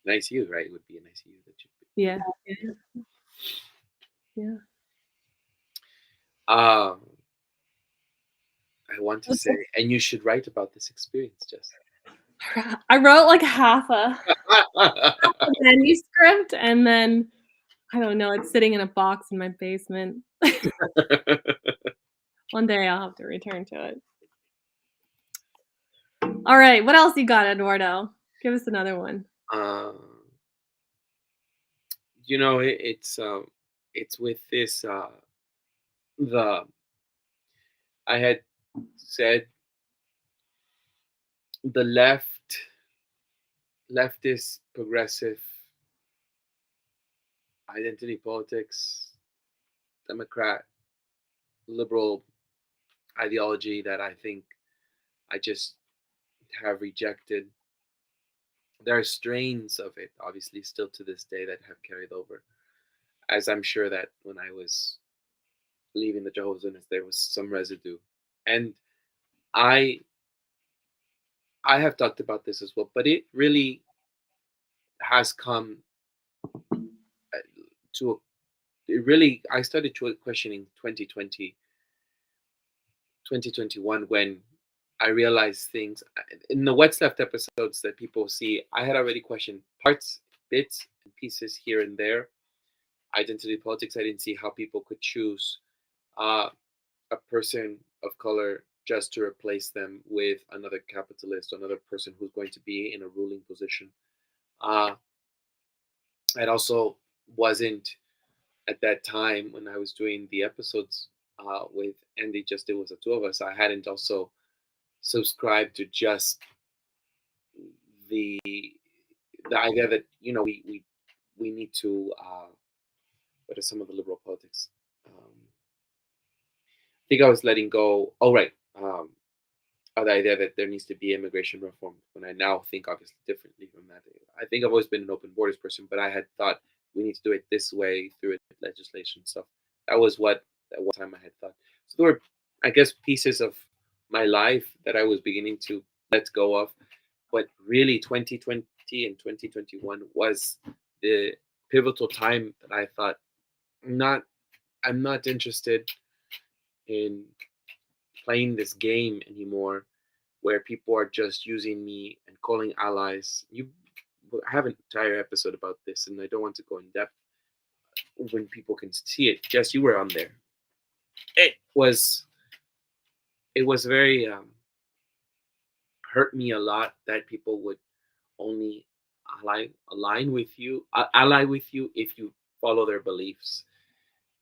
An ICU, right? It would be an ICU that you. Yeah. Yeah. Yeah. Um, I want to What's say, and you should write about this experience, Jess. I wrote like half a manuscript and then I don't know, it's sitting in a box in my basement. One day I'll have to return to it. All right, what else you got, Eduardo? Give us another one. um, it's with this the I had said the leftist progressive identity politics, Democrat liberal ideology that I think I just have rejected. There are strains of it, obviously, still to this day that have carried over. As I'm sure that when I was leaving the Jehovah's Witness, there was some residue. And I I have talked about this as well, but it really has come uh, to a, it really I started questioning 2021 when I realized things in the What's Left episodes that people see. I had already questioned parts, bits, and pieces here and there. Identity politics. I didn't see how people could choose uh, a person of color just to replace them with another capitalist, another person who's going to be in a ruling position. Uh, it also wasn't at that time when I was doing the episodes with Andy. Just it was the two of us. I hadn't also subscribed to just the the idea that we need to what are some of the liberal politics. I think I was letting go. Oh right, of the idea that there needs to be immigration reform. When I now think obviously differently from that, I think I've always been an open borders person, but I had thought we need to do it this way through legislation stuff. That was what at one time I had thought. So there were, I guess, pieces of my life that I was beginning to let go of. But really, 2020 and 2021 was the pivotal time that I thought, not, I'm not interested in playing this game anymore where people are just using me and calling allies. I have an entire episode about this, and I don't want to go in depth when people can see it. Jess, you were on there. It was it was very hurt me a lot that people would only ally with you if you follow their beliefs,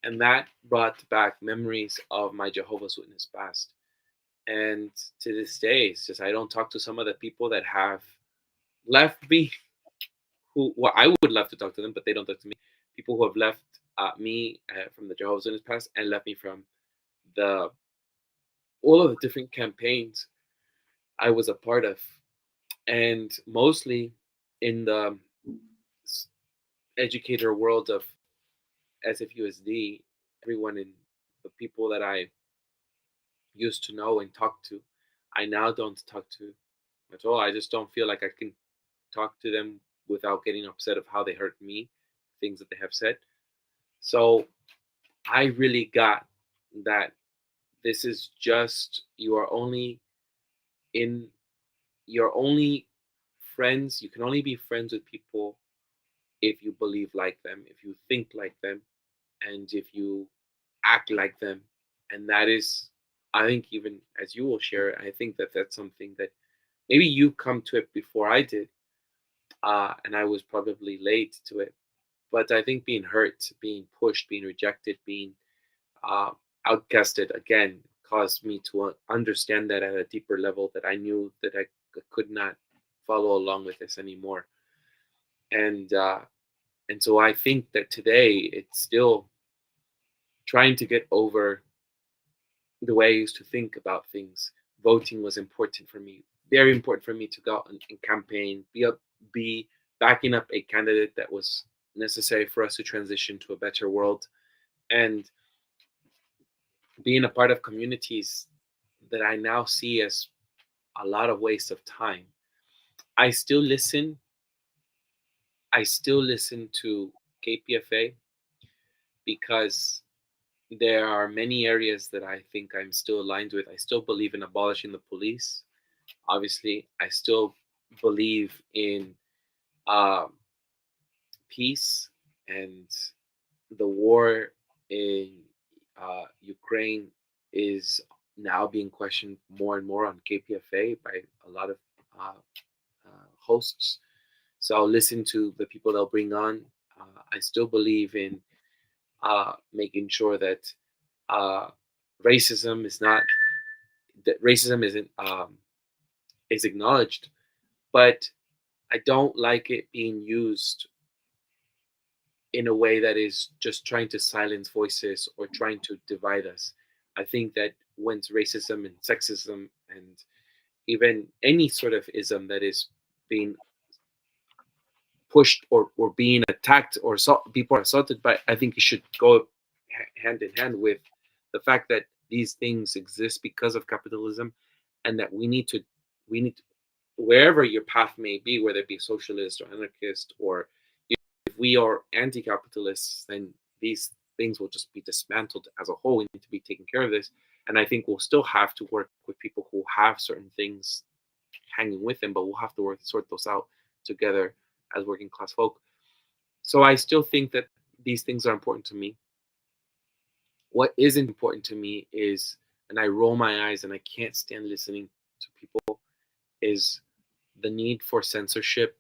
and that brought back memories of my Jehovah's Witness past. And to this day, it's just I don't talk to some of the people that have left me. Who, well, I would love to talk to them, but they don't talk to me. People who have left me from the Jehovah's Witness past and left me from the all of the different campaigns I was a part of, and mostly in the educator world of SFUSD. Everyone in the people that I used to know and talk to, I now don't talk to at all. I just don't feel like I can talk to them without getting upset of how they hurt me, things that they have said. So I really got that this is just you are only in you're only friends. You can only be friends with people if you believe like them, if you think like them, and if you act like them. And that is, I think, even as you will share, I think that that's something that maybe you come to it before I did, and I was probably late to it. But I think being hurt, being pushed, being rejected, being uh, outcasted again, caused me to understand that at a deeper level, that I knew that I could not follow along with this anymore. And and so I think that today it's still trying to get over the way I used to think about things. Voting was important for me, very important for me to go out and campaign, be backing up a candidate that was necessary for us to transition to a better world, and being a part of communities that I now see as a lot of waste of time. I still listen. I still listen to KPFA because there are many areas that I think I'm still aligned with. I still believe in abolishing the police. Obviously, I still believe in um, peace, and the war in Ukraine is now being questioned more and more on KPFA by a lot of uh, hosts. So I'll listen to the people they'll bring on. I still believe in making sure that uh, racism is not that racism isn't is acknowledged, but I don't like it being used in a way that is just trying to silence voices or trying to divide us. I think that when racism and sexism and even any sort of ism that is being pushed or being attacked or people are assaulted by, I think it should go hand in hand with the fact that these things exist because of capitalism, and that we need to, wherever your path may be, whether it be socialist or anarchist, or if we are anti-capitalists, then these things will just be dismantled as a whole. We need to be taking care of this, and I think we'll still have to work with people who have certain things hanging with them, but we'll have to sort those out together as working class folk. So I still think that these things are important to me. What isn't important to me is, and I roll my eyes and I can't stand listening to people, is the need for censorship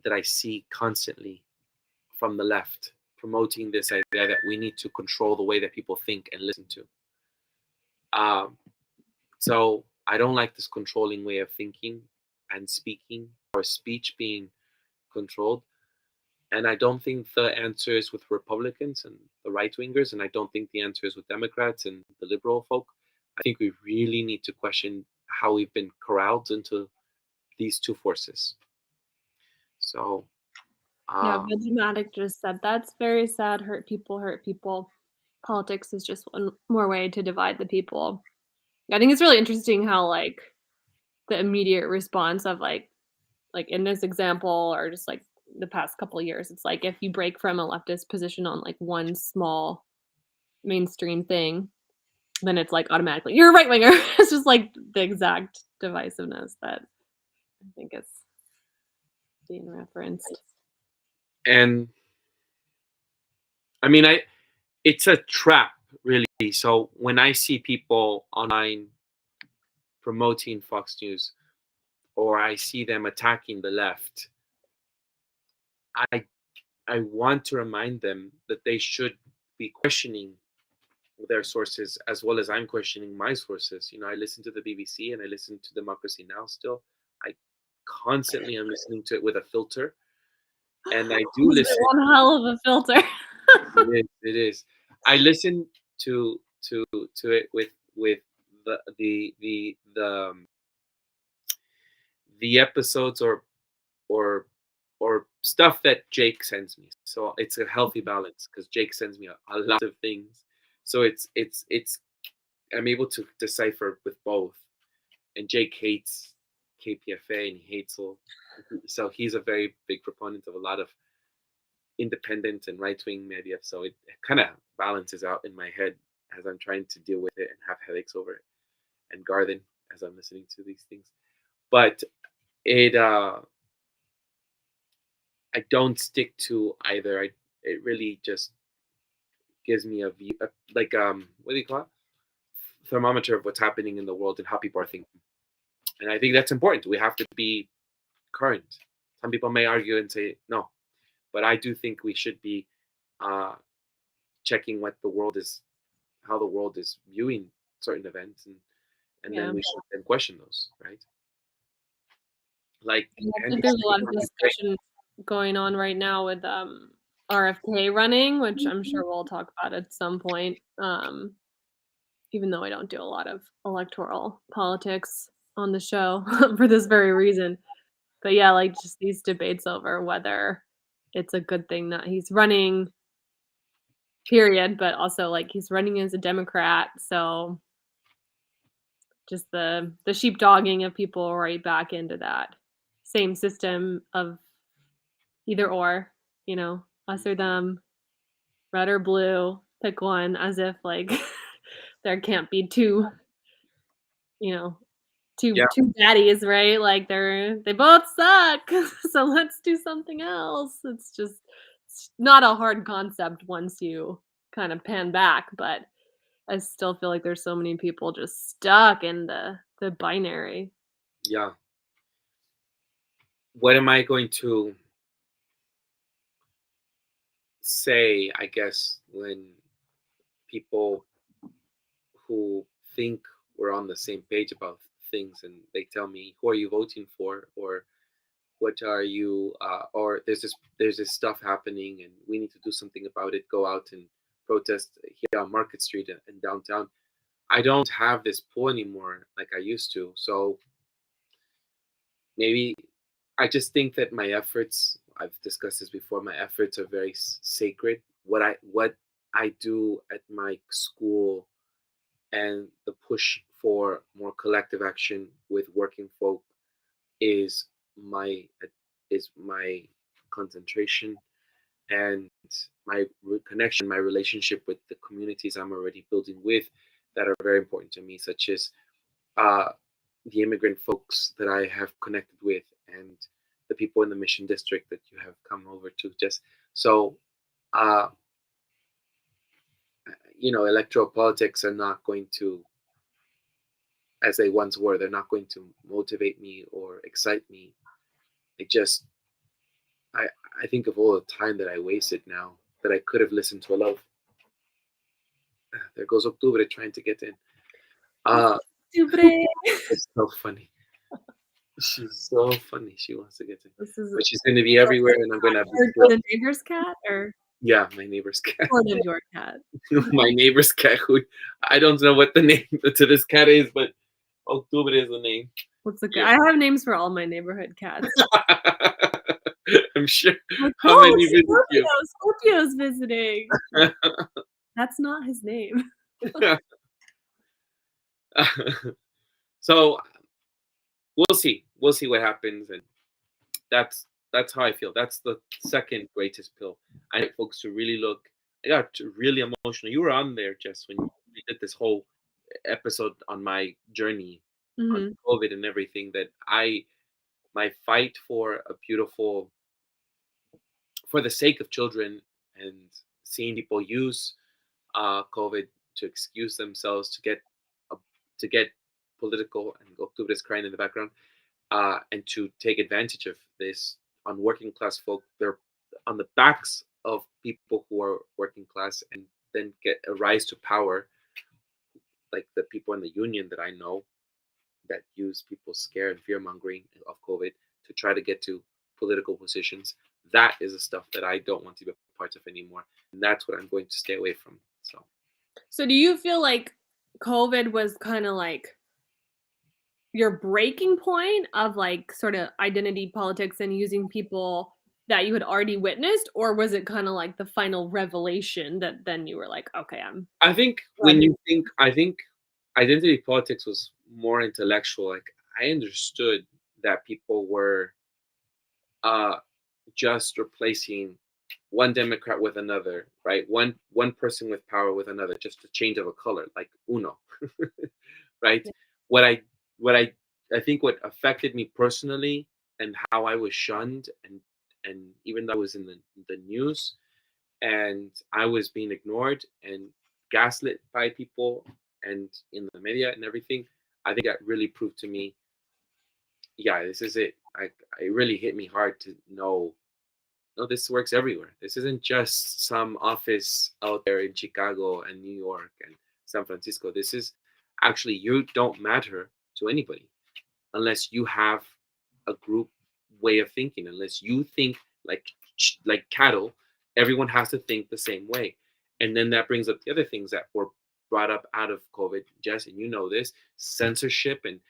that I see constantly from the left, promoting this idea that we need to control the way that people think and listen to. Um, so I don't like this controlling way of thinking and speaking, or speech being controlled. And I don't think the answer is with Republicans and the right wingers, and I don't think the answer is with Democrats and the liberal folk. I think we really need to question how we've been corralled into these two forces. So, Yeah, uh, Vegematic just said that's very sad. Hurt people hurt people. Politics is just one more way to divide the people. I think it's really interesting how like the immediate response of like in this example or just like the past couple of years, it's like if you break from a leftist position on like one small mainstream thing, then it's like automatically you're a right winger. It's just like the exact divisiveness that I think is being referenced. and I mean, it's a trap, really. So when I see people online promoting Fox News, or I see them attacking the left, I I want to remind them that they should be questioning their sources as well as I'm questioning my sources. I listen to the BBC and I listen to Democracy Now! Still, I constantly am listening to it with a filter, and I do listen. One hell of a filter. It is. It is. I listen to it with the episodes or or stuff that Jake sends me. So it's a healthy balance because Jake sends me a lot of things. So it's I'm able to decipher with both. And Jake hates KPFA and he hates all. So he's a very big proponent of a lot of independent and right wing media. So it kind of balances out in my head as I'm trying to deal with it and have headaches over it and garden as I'm listening to these things. But it I don't stick to either. It really just gives me a view, like what do you call it? Thermometer of what's happening in the world and how people are thinking. And I think that's important. We have to be current. Some people may argue and say no, but I do think we should be uh, checking what the world is, how the world is viewing certain events, and Yeah. then we should then question those, right? Like, I and think there's a lot of discussion going on right now with RFK running, which I'm sure we'll talk about at some point. Even though I don't do a lot of electoral politics on the show for this very reason. But yeah, like just these debates over whether it's a good thing that he's running, period, but also like he's running as a Democrat, so just the sheepdogging of people right back into that same system of either or, us or them, red or blue, pick one, as if like there can't be two, you know, yeah, two baddies, right? Like they both suck. So let's do something else. It's not a hard concept once you kind of pan back, but I still feel like there's so many people just stuck in the binary. yeah. What am I going to say, I guess, when people who think we're on the same page about things and they tell me, who are you voting for, or what are you, or there's this stuff happening and we need to do something about it, go out and protest here on Market Street and downtown. I don't have this pull anymore like I used to. So maybe I just think that my efforts, I've discussed this before, my efforts are very sacred. What I do at my school and the push for more collective action with working folk is my is my concentration and my connection, my relationship with the communities I'm already building with that are very important to me, such as uh, the immigrant folks that I have connected with and the people in the Mission District that you have come over to. Just so, uh, electoral politics are not going to, as they once were, they're not going to motivate me or excite me. It just, I, I think of all the time that I wasted now that I could have listened to a lot of. There goes Octubre trying to get in. Uh, Stupid. it's so funny. She's so funny. She wants to get in, This is but she's going to be everywhere, and I'm going to have the neighbor's cat or yeah, my neighbor's cat. sort of your cat. My neighbor's cat. Who I don't know what the name to this cat is, but Octubre is the name. What's the I have names for all my neighborhood cats. I'm sure. Like, How many visit you? Scorpio's visiting. That's not his name. So we'll see. We'll see what happens, and that's how I feel. That's the second greatest pill. I need folks to really look. I got really emotional. You were on there, Jess, when we did this whole episode on my journey on Mhm. COVID and everything. That my fight for a beautiful, for the sake of children, and seeing people use COVID to excuse themselves uh, to get political, and Octubre is crying in the background, and to take advantage of this on working class folk. They're on the backs of people who are working class, and then get a rise to power, like the people in the union that I know that use people's scare and fear mongering of COVID to try to get to political positions. That is the stuff that I don't want to be a part of anymore, and that's what I'm going to stay away from. So do you feel like COVID was kind of like your breaking point of like sort of identity politics and using people that you had already witnessed, or was it kind of like the final revelation that then you were like, okay, I'm I think when you think, I think identity politics was more intellectual. Like, I understood that people were uh, just replacing one Democrat with another, right? One person with power with another, just a change of a color, like Uno, right? What I what I think what affected me personally and how I was shunned, and even though I was in the news and I was being ignored and gaslit by people and in the media and everything, I think that really proved to me, yeah, this is it. It really hit me hard to know, no, this works everywhere. This isn't just some office out there in Chicago and New York and San Francisco. This is actually you don't matter to anybody unless you have a group way of thinking. Unless you think like cattle, everyone has to think the same way. And then that brings up the other things that were brought up out of COVID, Jess, and you know this: censorship and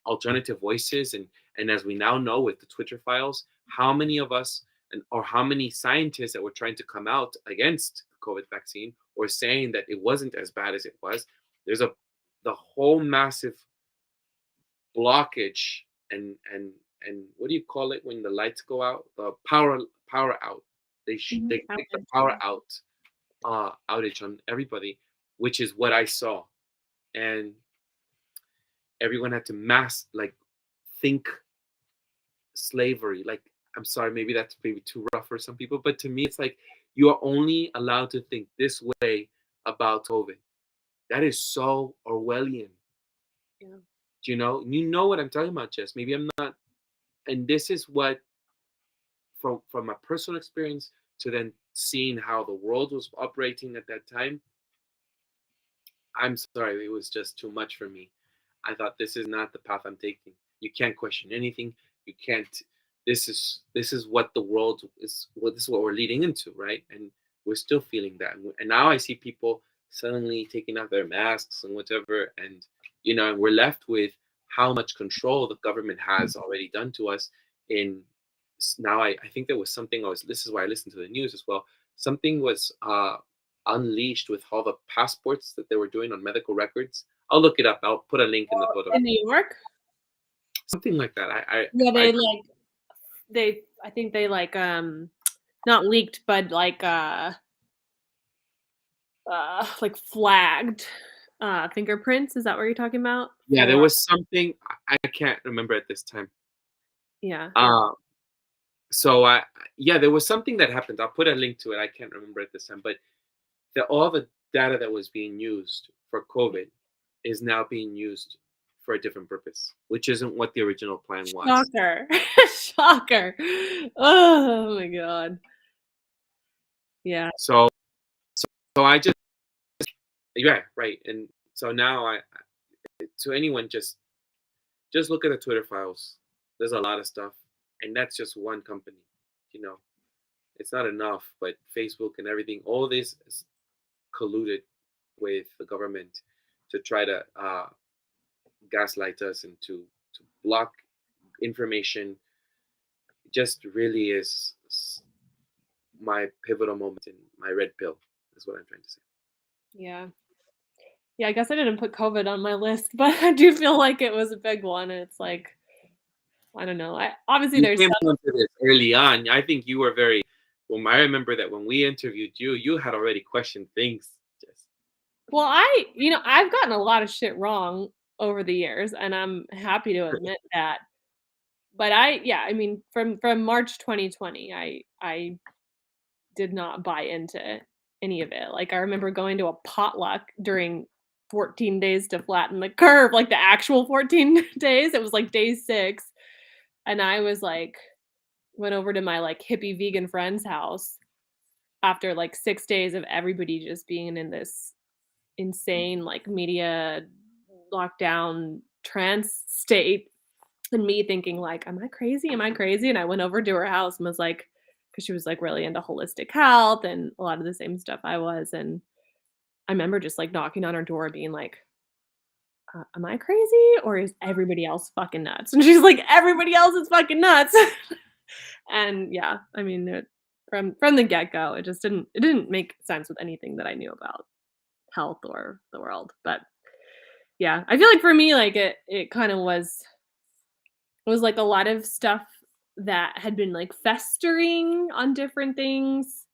alternative voices. And as we now know with the Twitter files, how many of us or how many scientists that were trying to come out against the COVID vaccine or saying that it wasn't as bad as it was. There's the whole massive blockage and what do you call it when the lights go out? The power out. They take the power out outage on everybody, which is what I saw. And everyone had to think slavery. Like, I'm sorry, maybe that's maybe too rough for some people, but to me it's like you are only allowed to think this way about COVID. That is so Orwellian. Yeah. You know what I'm talking about, Jess. Maybe I'm not. And this is what, from my personal experience to then seeing how the world was operating at that time, I'm sorry, it was just too much for me. I thought this is not the path I'm taking. You can't question anything. You can't. This is what the world is. Well, this is what we're leading into, right? And we're still feeling that. And now I see people suddenly taking off their masks and whatever, and and we're left with how much control the government has already done to us. In now, I think there was something. This is why I listened to the news as well. Something was unleashed with all the passports that they were doing on medical records. I'll look it up. I'll put a link in the bottom. In New York? Something like that. Yeah, I think they not leaked, but flagged fingerprints. Is that what you're talking about? Yeah, there was something I can't remember at this time. Yeah. So there was something that happened. I'll put a link to it. I can't remember at this time, but all the data that was being used for COVID is now being used for a different purpose, which isn't what the original plan was. Shocker. Shocker. Oh my God. Yeah. So I just, yeah, right. And so now to anyone, just look at the Twitter files. There's a lot of stuff, and that's just one company. It's not enough, but Facebook and everything, all this is colluded with the government to try to gaslight us and to block information. It just really is my pivotal moment in my red pill, is what I'm trying to say. Yeah. Yeah, I guess I didn't put COVID on my list, but I do feel like it was a big one. And it's like, I don't know. Obviously there's came onto this early on. I think you were very. Well, I remember that when we interviewed you, you had already questioned things. Well, I've gotten a lot of shit wrong over the years, and I'm happy to admit that. But I mean, from March 2020, I did not buy into any of it. Like, I remember going to a potluck during 14 days to flatten the curve, like the actual 14 days. It was like day 6. And I was like, went over to my like hippie vegan friend's house after like 6 days of everybody just being in this insane like media lockdown trance state, and me thinking like, am I crazy? And I went over to her house and was like, because she was like really into holistic health and a lot of the same stuff I was. And I remember just like knocking on her door being like, am I crazy or is everybody else fucking nuts? And she's like, everybody else is fucking nuts. And yeah, I mean, from the get-go, it didn't make sense with anything that I knew about health or the world. But yeah, I feel like for me, like it kind of was like a lot of stuff that had been like festering on different things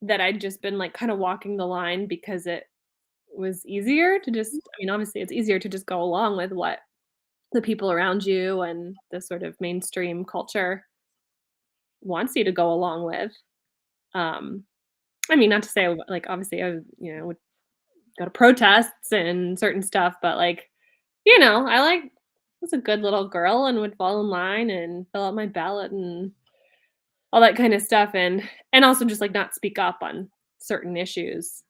that I'd just been like kind of walking the line because it was easier to just, I mean, obviously it's easier to just go along with what the people around you and the sort of mainstream culture wants you to go along with. I mean, not to say like obviously I would go to protests and certain stuff, but like, I was a good little girl and would fall in line and fill out my ballot and all that kind of stuff, and also just like not speak up on certain issues.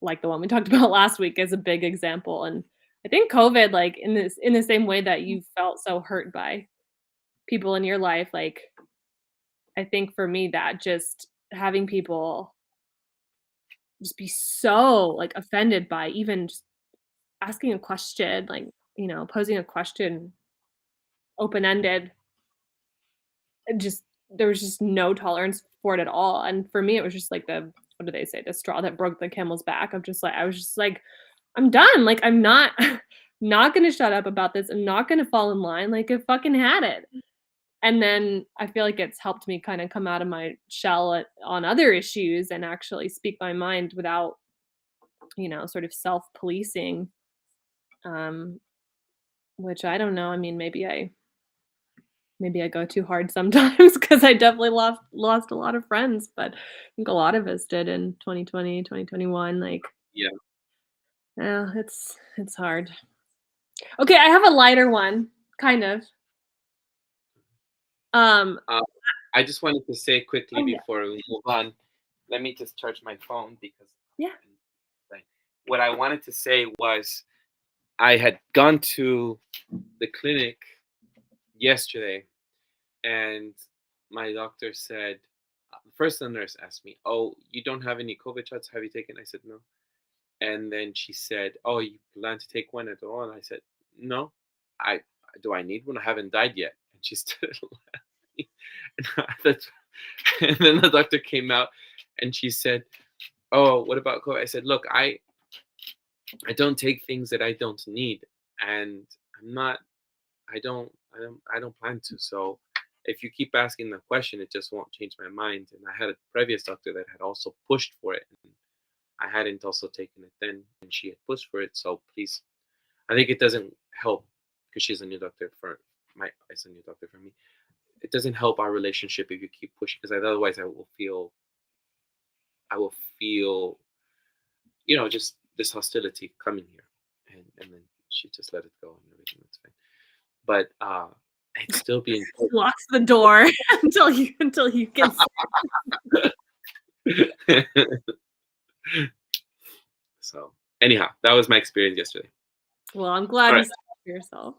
like the one we talked about last week is a big example. And I think COVID, like in the same way that you felt so hurt by people in your life, like I think for me that just having people just be so like offended by even just asking a question, like, posing a question open-ended, just there was just no tolerance for it at all. And for me, it was just like what do they say? The straw that broke the camel's back of just like, I was just like, I'm done. Like, I'm not not gonna shut up about this. I'm not gonna fall in line. Like, I fucking had it. And then I feel like it's helped me kind of come out of my shell on other issues and actually speak my mind without, sort of self-policing. Um, which I don't know. I mean, maybe I go too hard sometimes because I definitely lost a lot of friends, but I think a lot of us did in 2020, 2021. Like, Yeah. yeah, it's hard. Okay, I have a lighter one, kind of. Um, I just wanted to say quickly oh yeah, before we move on, let me just charge my phone because yeah. what I wanted to say was I had gone to the clinic yesterday and my doctor said, first the nurse asked me, "Oh, you don't have any COVID shots? Have you taken?" I said, "No." And then she said, "Oh, you plan to take one at all?" And I said, "No. I do I need one? I haven't died yet." And she started laughing. And then the doctor came out and she said, "Oh, what about COVID?" I said, "Look, I don't take things that I don't need, and I'm not. I don't plan to. So if you keep asking the question, it just won't change my mind." And I had a previous doctor that had also pushed for it, and I hadn't also taken it then, and she had pushed for it. So please, I think it doesn't help because she's a new doctor for it's a new doctor for me. It doesn't help our relationship if you keep pushing because otherwise I will feel, just this hostility coming here, and then she just let it go and everything. That's fine. But it's still being Locks the door until you can. So anyhow, that was my experience yesterday. Well, I'm glad All you right. stood up for yourself.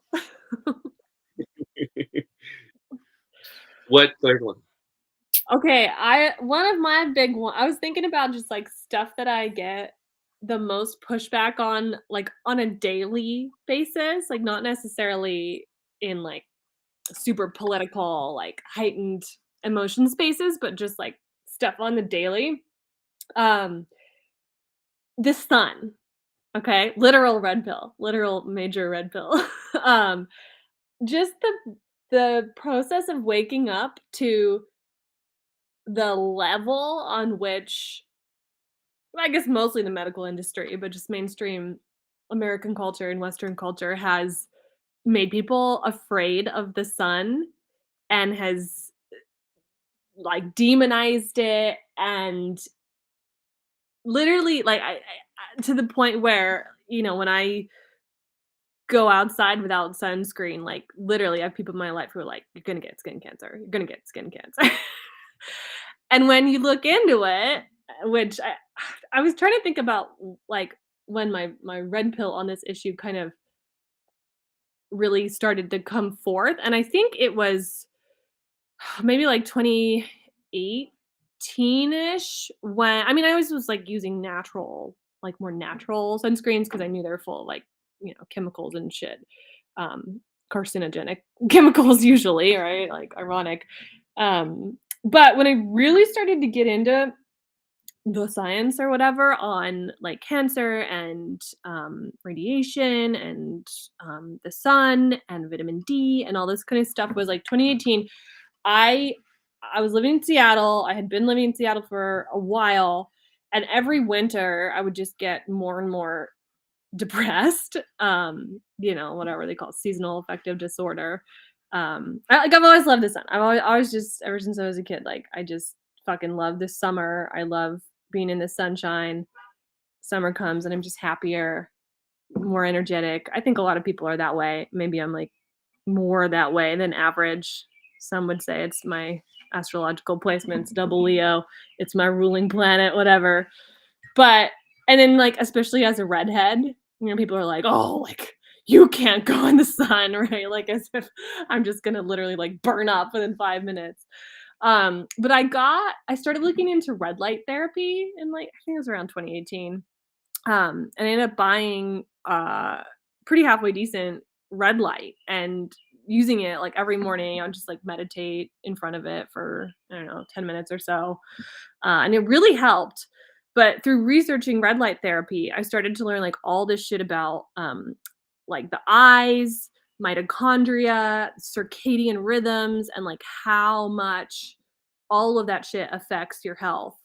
What third one? Okay, one of my big one. I was thinking about just like stuff that I get the most pushback on, like on a daily basis, like not necessarily in like super political, like heightened emotion spaces, but just like stuff on the daily. Um, the sun. Okay, literal red pill, literal major red pill. um, just the process of waking up to the level on which I guess mostly the medical industry, but just mainstream American culture and Western culture has made people afraid of the sun and has like demonized it and literally like to the point where when I go outside without sunscreen, like literally I have people in my life who are like, you're gonna get skin cancer, you're gonna get skin cancer. And when you look into it, which I was trying to think about like when my red pill on this issue kind of really started to come forth, and I think it was maybe like 2018-ish when I mean, I always was like using natural, like more natural sunscreens because I knew they were full of like, chemicals and shit. Um, carcinogenic chemicals usually, right? Like ironic. But when I really started to get into the science or whatever on like cancer and radiation and the sun and vitamin D and all this kind of stuff was like 2018. I I was living in Seattle. I had been living in Seattle for a while, and every winter I would just get more and more depressed. Whatever they call it, seasonal affective disorder. I've always loved the sun. I've always just ever since I was a kid, like I just fucking love the summer. I love being in the sunshine. Summer comes and I'm just happier, more energetic. I think a lot of people are that way. Maybe I'm like more that way than average. Some would say it's my astrological placements, double Leo. It's my ruling planet, whatever. But And then, like, especially as a redhead, people are like, "Oh, like, you can't go in the sun," right? Like, as if I'm just gonna literally, like, burn up within 5 minutes. But I started looking into red light therapy in, like, I think it was around 2018. And I ended up buying, pretty halfway decent red light and using it, like, every morning. I'll just, like, meditate in front of it for, I don't know, 10 minutes or so, and it really helped. But through researching red light therapy, I started to learn, like, all this shit about, like, the eyes, mitochondria, circadian rhythms, and, like, how much all of that shit affects your health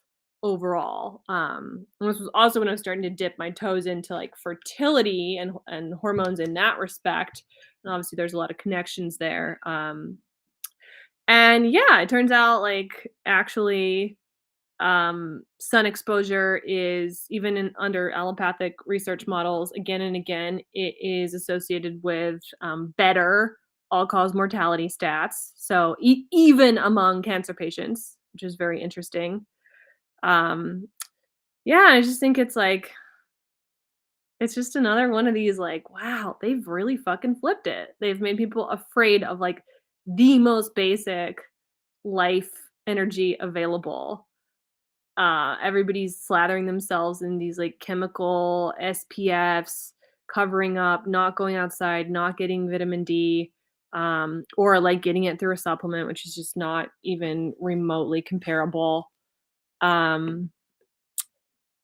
overall. And this was also when I was starting to dip my toes into, like, fertility and hormones in that respect, and obviously there's a lot of connections there. And yeah, it turns out, like, actually, sun exposure is, even in under allopathic research models, again and again, it is associated with better all-cause mortality stats. So even among cancer patients, which is very interesting. Um, yeah, I just think it's just another one of these, like, wow, they've really fucking flipped it. They've made people afraid of, like, the most basic life energy available. Everybody's slathering themselves in these, like, chemical SPFs, covering up, not going outside, not getting vitamin D, or, like, getting it through a supplement, which is just not even remotely comparable. Um,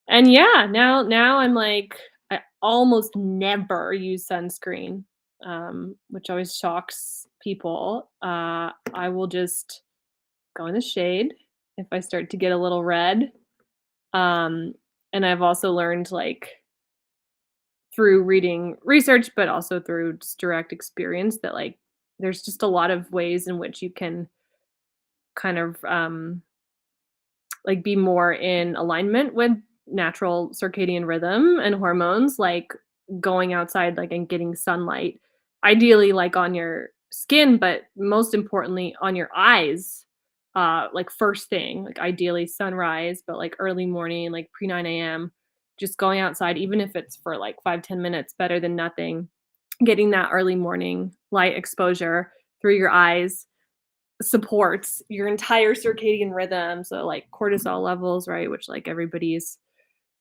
and yeah, now I'm like, I almost never use sunscreen, which always shocks people. I will just go in the shade if I start to get a little red. Um, and I've also learned, like, through reading research, but also through just direct experience, that, like, there's just a lot of ways in which you can kind of, like, be more in alignment with natural circadian rhythm and hormones, like going outside, like, and getting sunlight, ideally, like, on your skin, but most importantly on your eyes, like, first thing, like, ideally sunrise, but, like, early morning, like, pre 9 a.m., just going outside, even if it's for, like, 5-10 minutes, better than nothing. Getting that early morning light exposure through your eyes supports your entire circadian rhythm. So, like, cortisol levels, right? Which, like, everybody's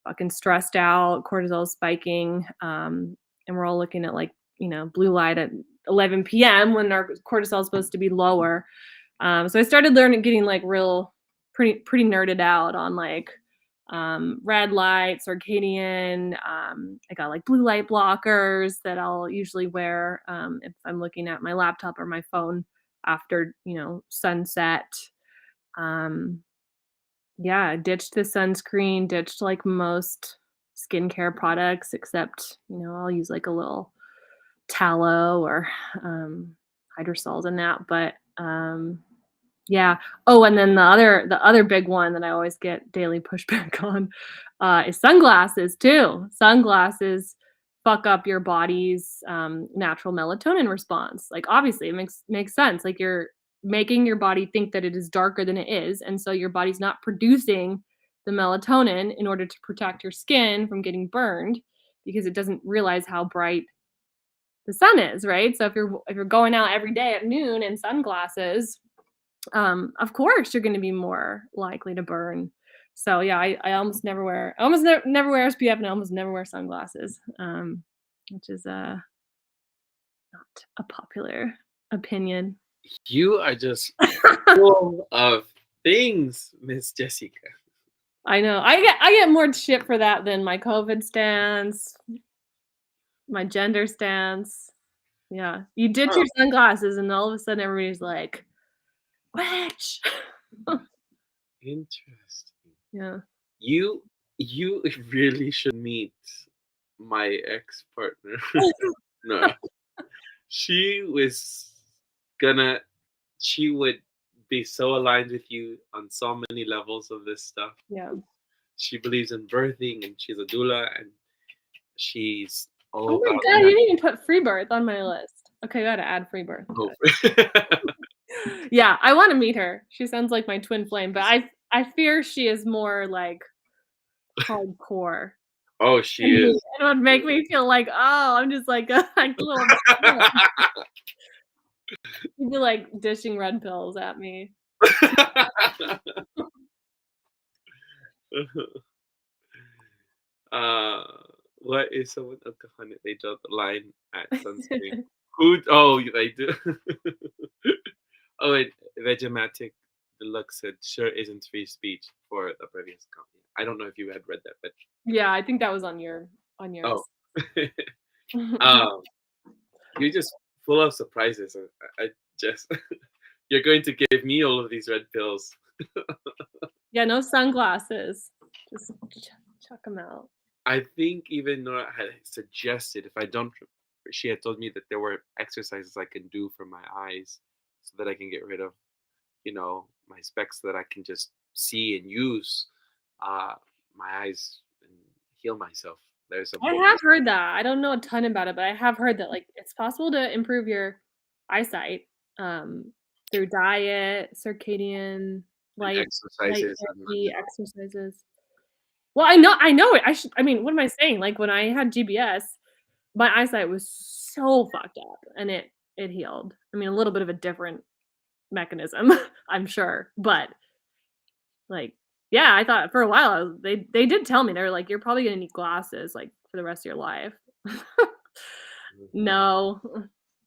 fucking stressed out, cortisol spiking. And we're all looking at, like, blue light at 11 p.m. when our cortisol is supposed to be lower. So I started learning, getting, like, real pretty nerded out on, like, red light, circadian. I got, like, blue light blockers that I'll usually wear if I'm looking at my laptop or my phone after, sunset. Um, yeah, I ditched the sunscreen, ditched, like, most skincare products, except, I'll use, like, a little tallow or hydrosols in that. But yeah. Oh, and then the other big one that I always get daily pushback on is sunglasses too. Sunglasses fuck up your body's natural melatonin response. Like, obviously, it makes sense. Like, you're making your body think that it is darker than it is, and so your body's not producing the melatonin in order to protect your skin from getting burned, because it doesn't realize how bright the sun is, right? So if you're going out every day at noon in sunglasses, of course you're going to be more likely to burn. So yeah, I almost never wear SPF, and I almost never wear sunglasses, which is not a popular opinion. You are just full of things, Miss Jessica. I know. I get more shit for that than my COVID stance, my gender stance. Yeah, you ditch your sunglasses, and all of a sudden everybody's like, "Witch." Interesting. Yeah. You really should meet my ex partner. No, she was gonna. She would be so aligned with you on so many levels of this stuff. Yeah. She believes in birthing, and she's a doula, and she's all Oh my about god, you didn't even put free birth on my list. Okay, I gotta add free birth. Oh. Yeah, I wanna meet her. She sounds like my twin flame, but I fear she is more, like, hardcore. Oh, she And is. it would make me feel like, oh, I'm just like a little He'd be like dishing red pills at me. uh, what is someone alcoholic? They draw the line at sunscreen. Who? Oh, they do. Oh, wait, Vegematic Deluxe said, "Sure isn't free speech" for the previous copy. I don't know if you had read that, but Yeah, I think that was on yours. oh, um, you're just full of surprises. I just you're going to give me all of these red pills. Yeah, no sunglasses. Just chuck them out. I think even Nora had suggested, if I don't, she had told me that there were exercises I can do for my eyes so that I can get rid of, my specs so that I can just see and use uh, my eyes and heal myself. There's a I book. have heard that. I don't know a ton about it, but I have heard that like it's possible to improve your eyesight through diet, circadian, And light exercises and therapy, exercises. Well, I know it. I mean, what am I saying? Like when I had GBS, my eyesight was so fucked up and it healed. I mean, a little bit of a different mechanism, I'm sure, but like yeah, I thought for a while they did tell me they were like you're probably going to need glasses like for the rest of your life. No.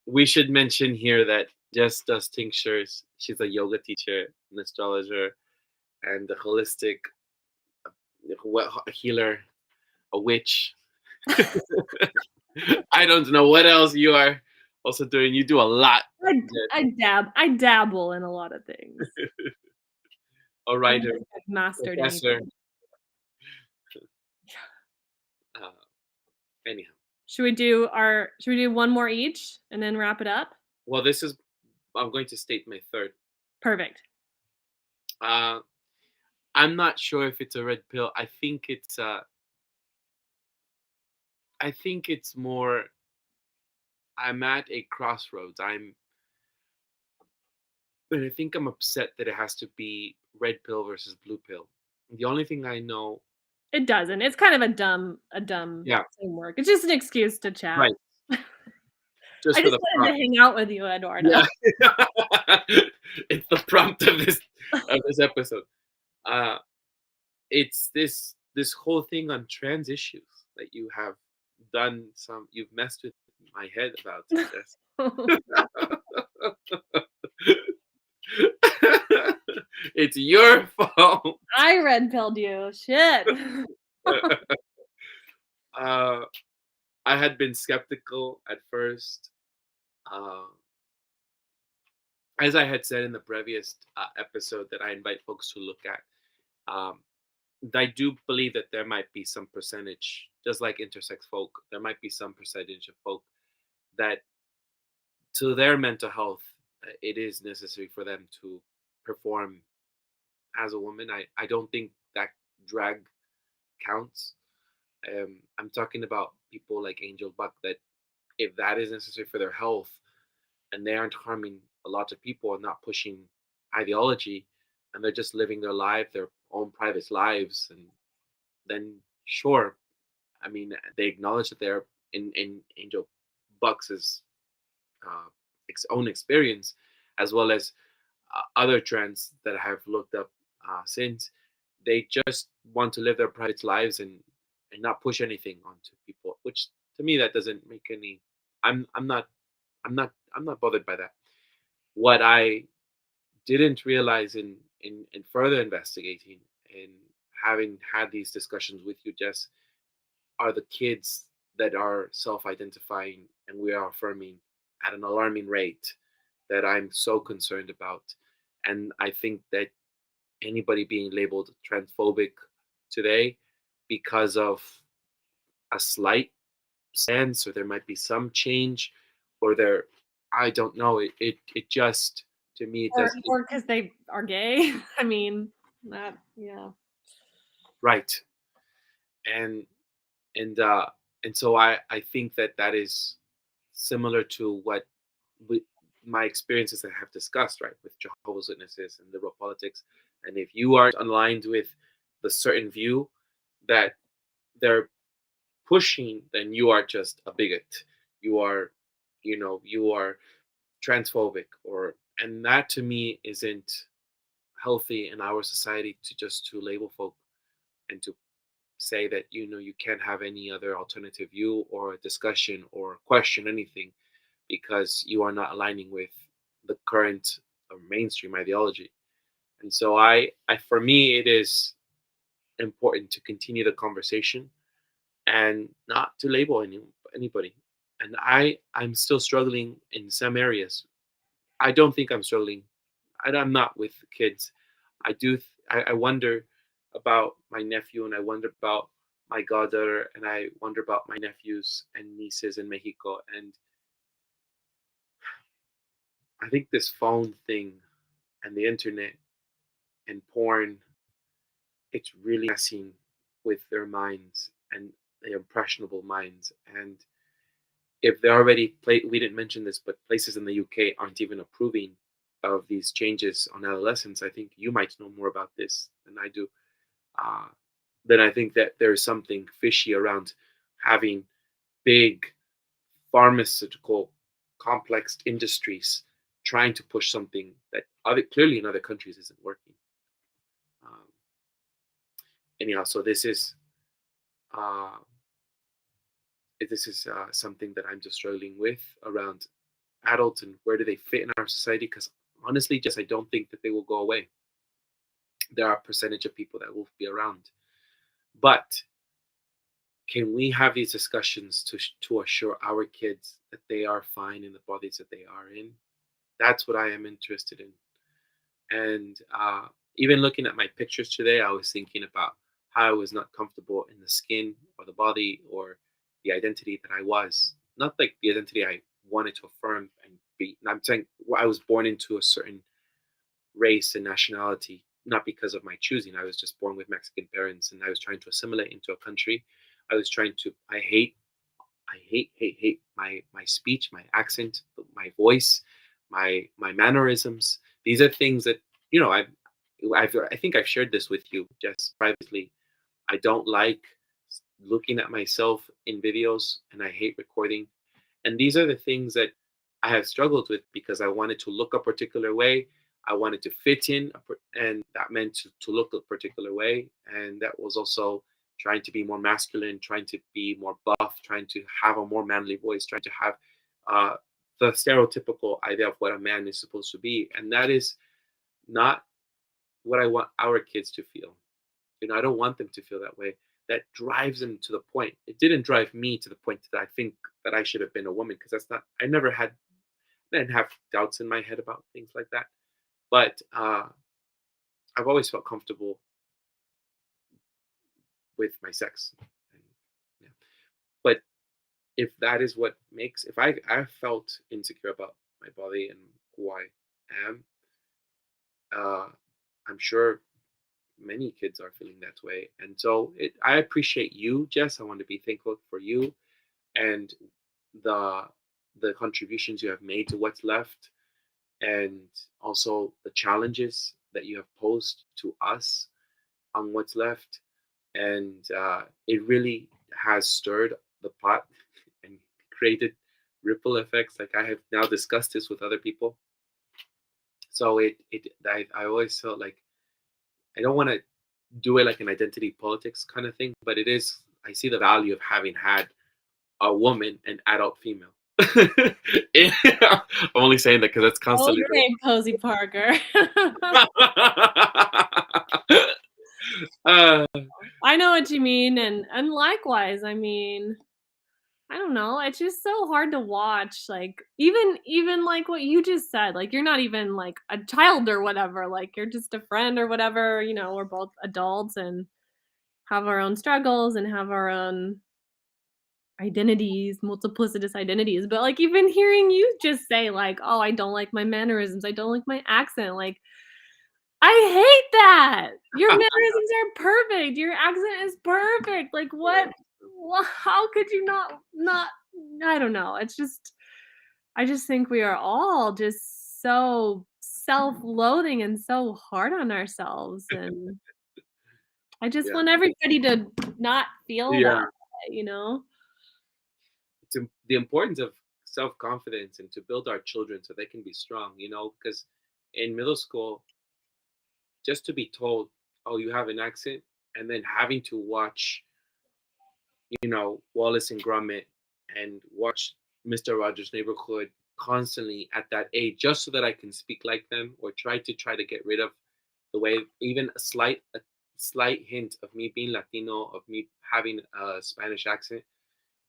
we should mention here that Jess does tinctures. She's a yoga teacher, an astrologer, and a holistic healer, a witch. I don't know what else you are also doing. You do a lot. I dabble in a lot of things. A I don't writer, think I've mastered professor. anything. Uh, anyhow, Should we do one more each and then wrap it up? well, I'm going to state my third. Perfect. Uh, I'm not sure if it's a red pill. I think it's more. I'm at a crossroads. But I think I'm upset that it has to be red pill versus blue pill. The only thing I know, It doesn't. It's kind of a dumb yeah, framework. It's just an excuse to chat. right, just I for just the wanted to prompt. hang out with you, Eduardo. Yeah, it's the prompt of this episode. Uh, it's this whole thing on trans issues that you've messed with my head about, Jess. It's your fault. I red pilled you. Shit. uh, I had been skeptical at first. Uh, as I had said in the previous episode that I invite folks to look at, um, I do believe that there might be some percentage, just like intersex folk, there might be some percentage of folk that to their mental health, it is necessary for them to perform as a woman. I don't think that drag counts. I'm talking about people like Angel Buck that if that is necessary for their health and they aren't harming a lot of people and not pushing ideology and they're just living their own private lives, and then sure, I mean, they acknowledge that they're in Angel Bucks's uh, own experience, as well as other trends that I have looked up since. They just want to live their private lives and not push anything onto people, which to me that doesn't make any. I'm not I'm not bothered by that. What I didn't realize in further investigating and having had these discussions with you, Jess, are the kids that are self-identifying and we are affirming at an alarming rate that I'm so concerned about. And I think that anybody being labeled transphobic today because of a slight sense or there might be some change or there I don't know it just to me it does Or because they are gay. I mean, that yeah. right and and uh and so I think that that is similar to what with my experiences that I have discussed, right, with Jehovah's Witnesses and liberal politics. And if you aren't aligned with the certain view that they're pushing, then you are just a bigot. You are, you are transphobic, or and that to me isn't healthy in our society, to just to label folk and to say that you can't have any other alternative view or discussion or question anything because you are not aligning with the current mainstream ideology. And so I for me it is important to continue the conversation and not to label anybody. And I'm still struggling in some areas. I don't think I'm struggling. I'm not with kids. I do. I wonder about my nephew, and I wonder about my goddaughter, and I wonder about my nephews and nieces in Mexico. And I think this phone thing and the internet and porn, it's really messing with their minds and their impressionable minds. And if they're already we didn't mention this, but places in the UK aren't even approving of these changes on adolescents. I think you might know more about this than I do. Uh, then I think that there's something fishy around having big pharmaceutical complex industries trying to push something that clearly in other countries isn't working. Um, anyhow, so uh, this is something that I'm just struggling with around adults and where do they fit in our society? Because honestly, just I don't think that they will go away. There are a percentage of people that will be around, but can we have these discussions to assure our kids that they are fine in the bodies that they are in? That's what I am interested in. And even looking at my pictures today, I was thinking about how I was not comfortable in the skin or the body or the identity that I was. Not like the identity I wanted to affirm and be. And I'm saying I was born into a certain race and nationality, not because of my choosing. I was just born with Mexican parents and I was trying to assimilate into a country. I was trying to, I hate my speech, my accent, my voice, my mannerisms. These are things that I think I've shared this with you just privately. I don't like looking at myself in videos, and I hate recording. And these are the things that I have struggled with because I wanted to look a particular way. I wanted to fit in, and that meant to look a particular way. And that was also trying to be more masculine, trying to be more buff, trying to have a more manly voice, trying to have uh, the stereotypical idea of what a man is supposed to be. And that is not what I want our kids to feel. I don't want them to feel that way. That drives them to the point. It didn't drive me to the point that I think that I should have been a woman, because that's not. I never had. I didn't have doubts in my head about things like that. But I've always felt comfortable with my sex. And, yeah. But if that is what makes, if I felt insecure about my body and who I am, uh, I'm sure many kids are feeling that way. And so I appreciate you, Jess. I want to be thankful for you and the the contributions you have made to what's left, and also the challenges that you have posed to us on what's left. And it really has stirred the pot and created ripple effects. Like I have now discussed this with other people. So I always felt like I don't want to do it like an identity politics kind of thing, but it is. I see the value of having had a woman, an adult female. I'm only saying that because that's constantly. Okay, Posey Parker. uh, I know what you mean, and likewise, I mean, I don't know, it's just so hard to watch, like, even like what you just said, like, you're not even, like, a child or whatever, like, you're just a friend or whatever, we're both adults and have our own struggles and have our own identities, multiplicitous identities, but, like, even hearing you just say, like, "Oh, I don't like my mannerisms, I don't like my accent," like, I hate that! Your mannerisms are perfect, your accent is perfect, like, what how could you not I don't know, it's just I just think we are all just so self-loathing and so hard on ourselves, and I just yeah, want everybody to not feel that yeah. you know? The importance of self-confidence and to build our children so they can be strong, because in middle school, just to be told, oh, you have an accent, and then having to watch, Wallace and Gromit and watch Mr. Rogers' Neighborhood constantly at that age, just so that I can speak like them or try to get rid of the way, even a slight hint of me being Latino, of me having a Spanish accent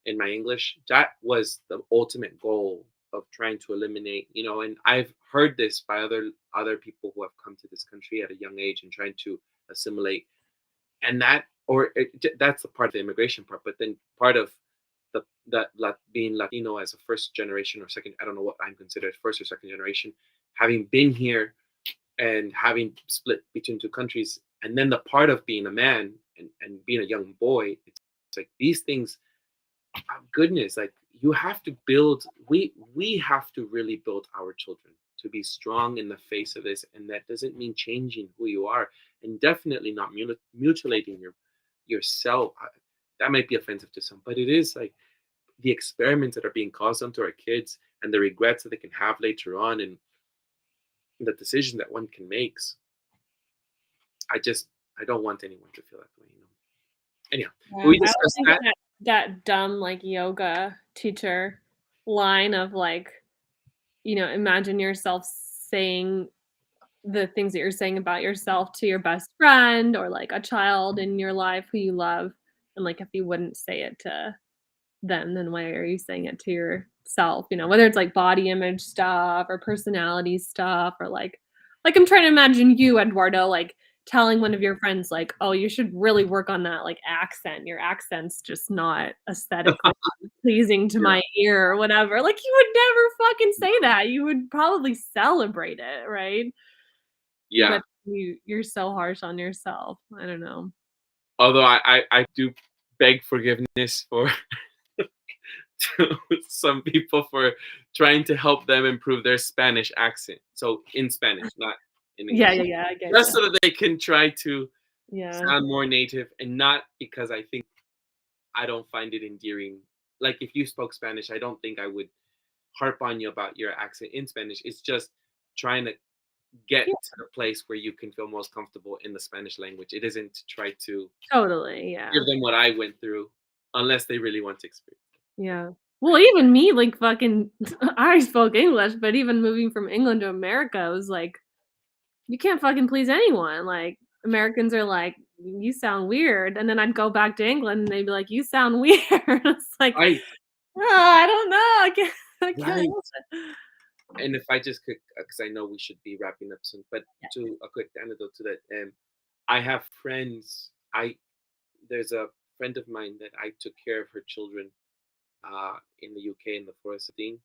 in my English. That was the ultimate goal of trying to eliminate, and I've heard this by other people who have come to this country at a young age and trying to assimilate. And that's the part of the immigration part, but then part of being Latino as a first generation or second, I don't know what I'm considered, first or second generation, having been here and having split between two countries, and then the part of being a man and being a young boy, it's like these things, oh, goodness, like you have to build, we have to really build our children to be strong in the face of this, and that doesn't mean changing who you are, and definitely not mutilating yourself. That might be offensive to some, but it is like the experiments that are being caused onto our kids and the regrets that they can have later on, and the decision that one can make. I don't want anyone to feel that way. Anyhow, Yeah, we I always discussed think of that. that dumb, like, yoga teacher line of, like, imagine yourself saying the things that you're saying about yourself to your best friend or, like, a child in your life who you love, and, like, if you wouldn't say it to them, then why are you saying it to yourself? Whether it's, like, body image stuff or personality stuff or, like, I'm trying to imagine you, Eduardo, like, telling one of your friends, like, "Oh, you should really work on that, like, accent. Your accent's just not aesthetically pleasing to Yeah, my ear," or whatever. Like, you would never fucking say that. You would probably celebrate it, right? yeah. But you're so harsh on yourself. I don't know. Although I do beg forgiveness for to some people for trying to help them improve their Spanish accent. So in Spanish, not in Yeah, English. yeah, yeah, I get Just you. so that they can try to Yeah. sound more native, and not because I think I don't find it endearing. Like if you spoke Spanish, I don't think I would harp on you about your accent in Spanish. It's just trying to get Yeah, to the place where you can feel most comfortable in the Spanish language. It isn't to try to totally, give yeah. them what I went through, unless they really want to experience. Yeah. Well, even me, like, fucking I spoke English, but even moving from England to America, I was like, you can't fucking please anyone. Like, Americans are like, "You sound weird," and then I'd go back to England, and they'd be like, "You sound weird." It's like, Right, "Oh, I don't know. I can't right. help it." And if I just could, because I know we should be wrapping up soon, but Yeah. to a quick anecdote to that, I have friends. There's a friend of mine that I took care of her children in the UK in the Forest of Dean,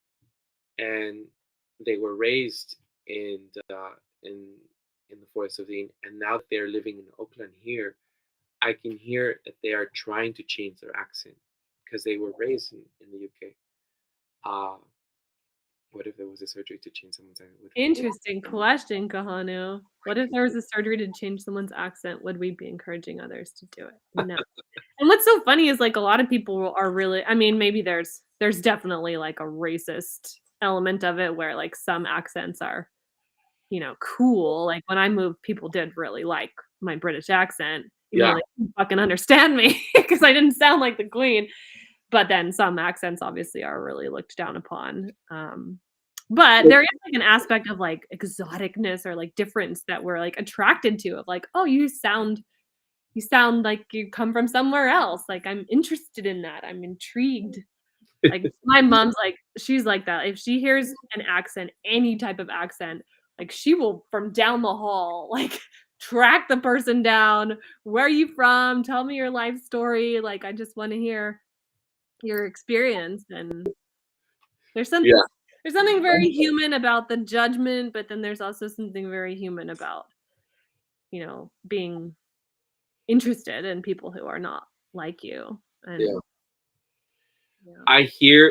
and they were raised in in the Forest of Dean, and now that they're living in Oakland here, I can hear that they are trying to change their accent because they were raised in the UK. Uh, what if there was a surgery to change someone's accent? Interesting question, Kahanu. What if there was a surgery to change someone's accent? Would we be encouraging others to do it? No. And what's so funny is, like, a lot of people are really, I mean, maybe there's definitely, like, a racist element of it where, like, some accents are, cool. Like, when I moved, people did really like my British accent, even though Yeah, they couldn't fucking understand me because I didn't sound like the queen. But then some accents obviously are really looked down upon. But there is, like, an aspect of, like, exoticness or, like, difference that we're, like, attracted to of, like, "Oh, you sound like you come from somewhere else, like, I'm interested in that, I'm intrigued." Like, my mom's like she's like that. If she hears an accent, any type of accent, like, she will from down the hall, like, track the person down, "Where are you from? Tell me your life story, like, I just wanna hear your experience." And there's some yeah, there's something very human about the judgment, but then there's also something very human about, being interested in people who are not like you, yeah. and yeah.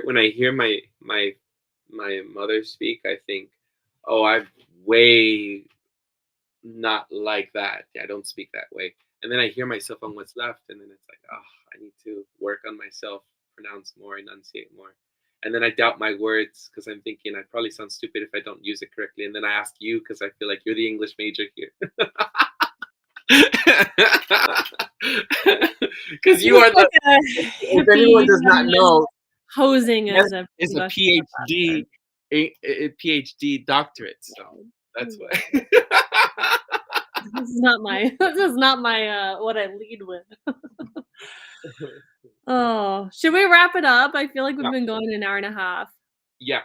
When I hear my mother speak, I think, oh, I'm way not like that. Yeah, I don't speak that way. And then I hear myself on What's Left, and then it's like, oh, I need to work on myself, pronounce more, enunciate more. And then I doubt my words because I'm thinking I probably sound stupid if I don't use it correctly. And then I ask you because I feel like you're the English major here. Because you are the. If anyone does not know, posing Jess as a is a English PhD, a PhD doctorate. So that's why. This is not my. This is not my. What I lead with. Oh, should we wrap it up? I feel like we've been going an hour and a half. Yeah.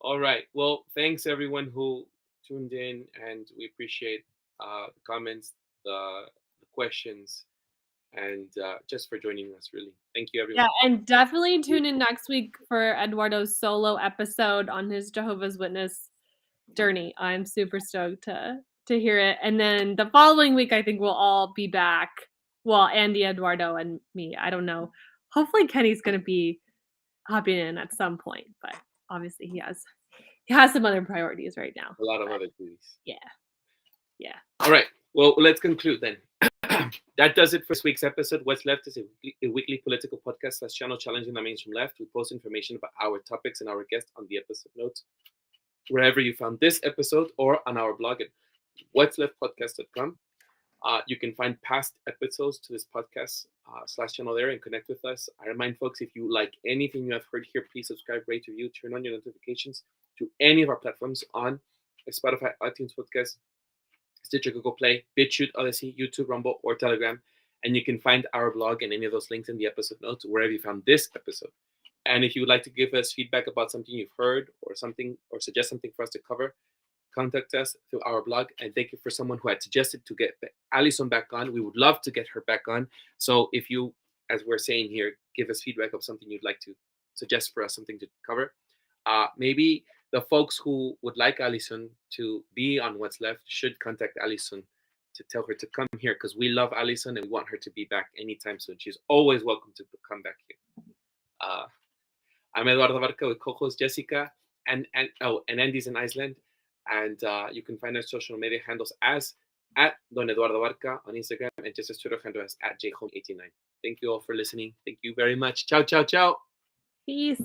All right. Well, thanks everyone who tuned in, and we appreciate the comments, the questions, and just for joining us. Really, thank you, everyone. Yeah, and definitely tune in next week for Eduardo's solo episode on his Jehovah's Witness journey. I'm super stoked to hear it. And then the following week, I think we'll all be back. Well, Andy, Eduardo, and me. I don't know. Hopefully, Kenny's gonna be hopping in at some point, but obviously he has some other priorities right now. A lot of other duties. Yeah. All right. Well, let's conclude then. That does it for this week's episode. What's Left is a weekly political podcast / channel challenging the mainstream left. We post information about our topics and our guests on the episode notes, wherever you found this episode, or on our blog at what'sleftpodcast.com. You can find past episodes to this podcast / channel there and connect with us. I remind folks, if you like anything you have heard here, please subscribe, rate, review, turn on your notifications to any of our platforms on Spotify, iTunes Podcast, Stitcher, Google Play, BitChute, Odyssey, YouTube, Rumble, or Telegram. And you can find our blog and any of those links in the episode notes, wherever you found this episode. And if you would like to give us feedback about something you've heard or suggest something for us to cover, contact us through our blog. And thank you for someone who had suggested to get Alison back on. We would love to get her back on. So if you, as we're saying here, give us feedback of something you'd like to suggest for us, something to cover, maybe the folks who would like Alison to be on What's Left should contact Alison to tell her to come here, because we love Alison and we want her to be back anytime soon. She's always welcome to come back here. I'm Eduardo Barca with co-host Jessica and Andy's in Iceland. And you can find our social media handles as at Don Eduardo Barca on Instagram, and just as Twitter handle as at jhome89. Thank you all for listening. Thank you very much. Ciao, ciao, ciao. Peace.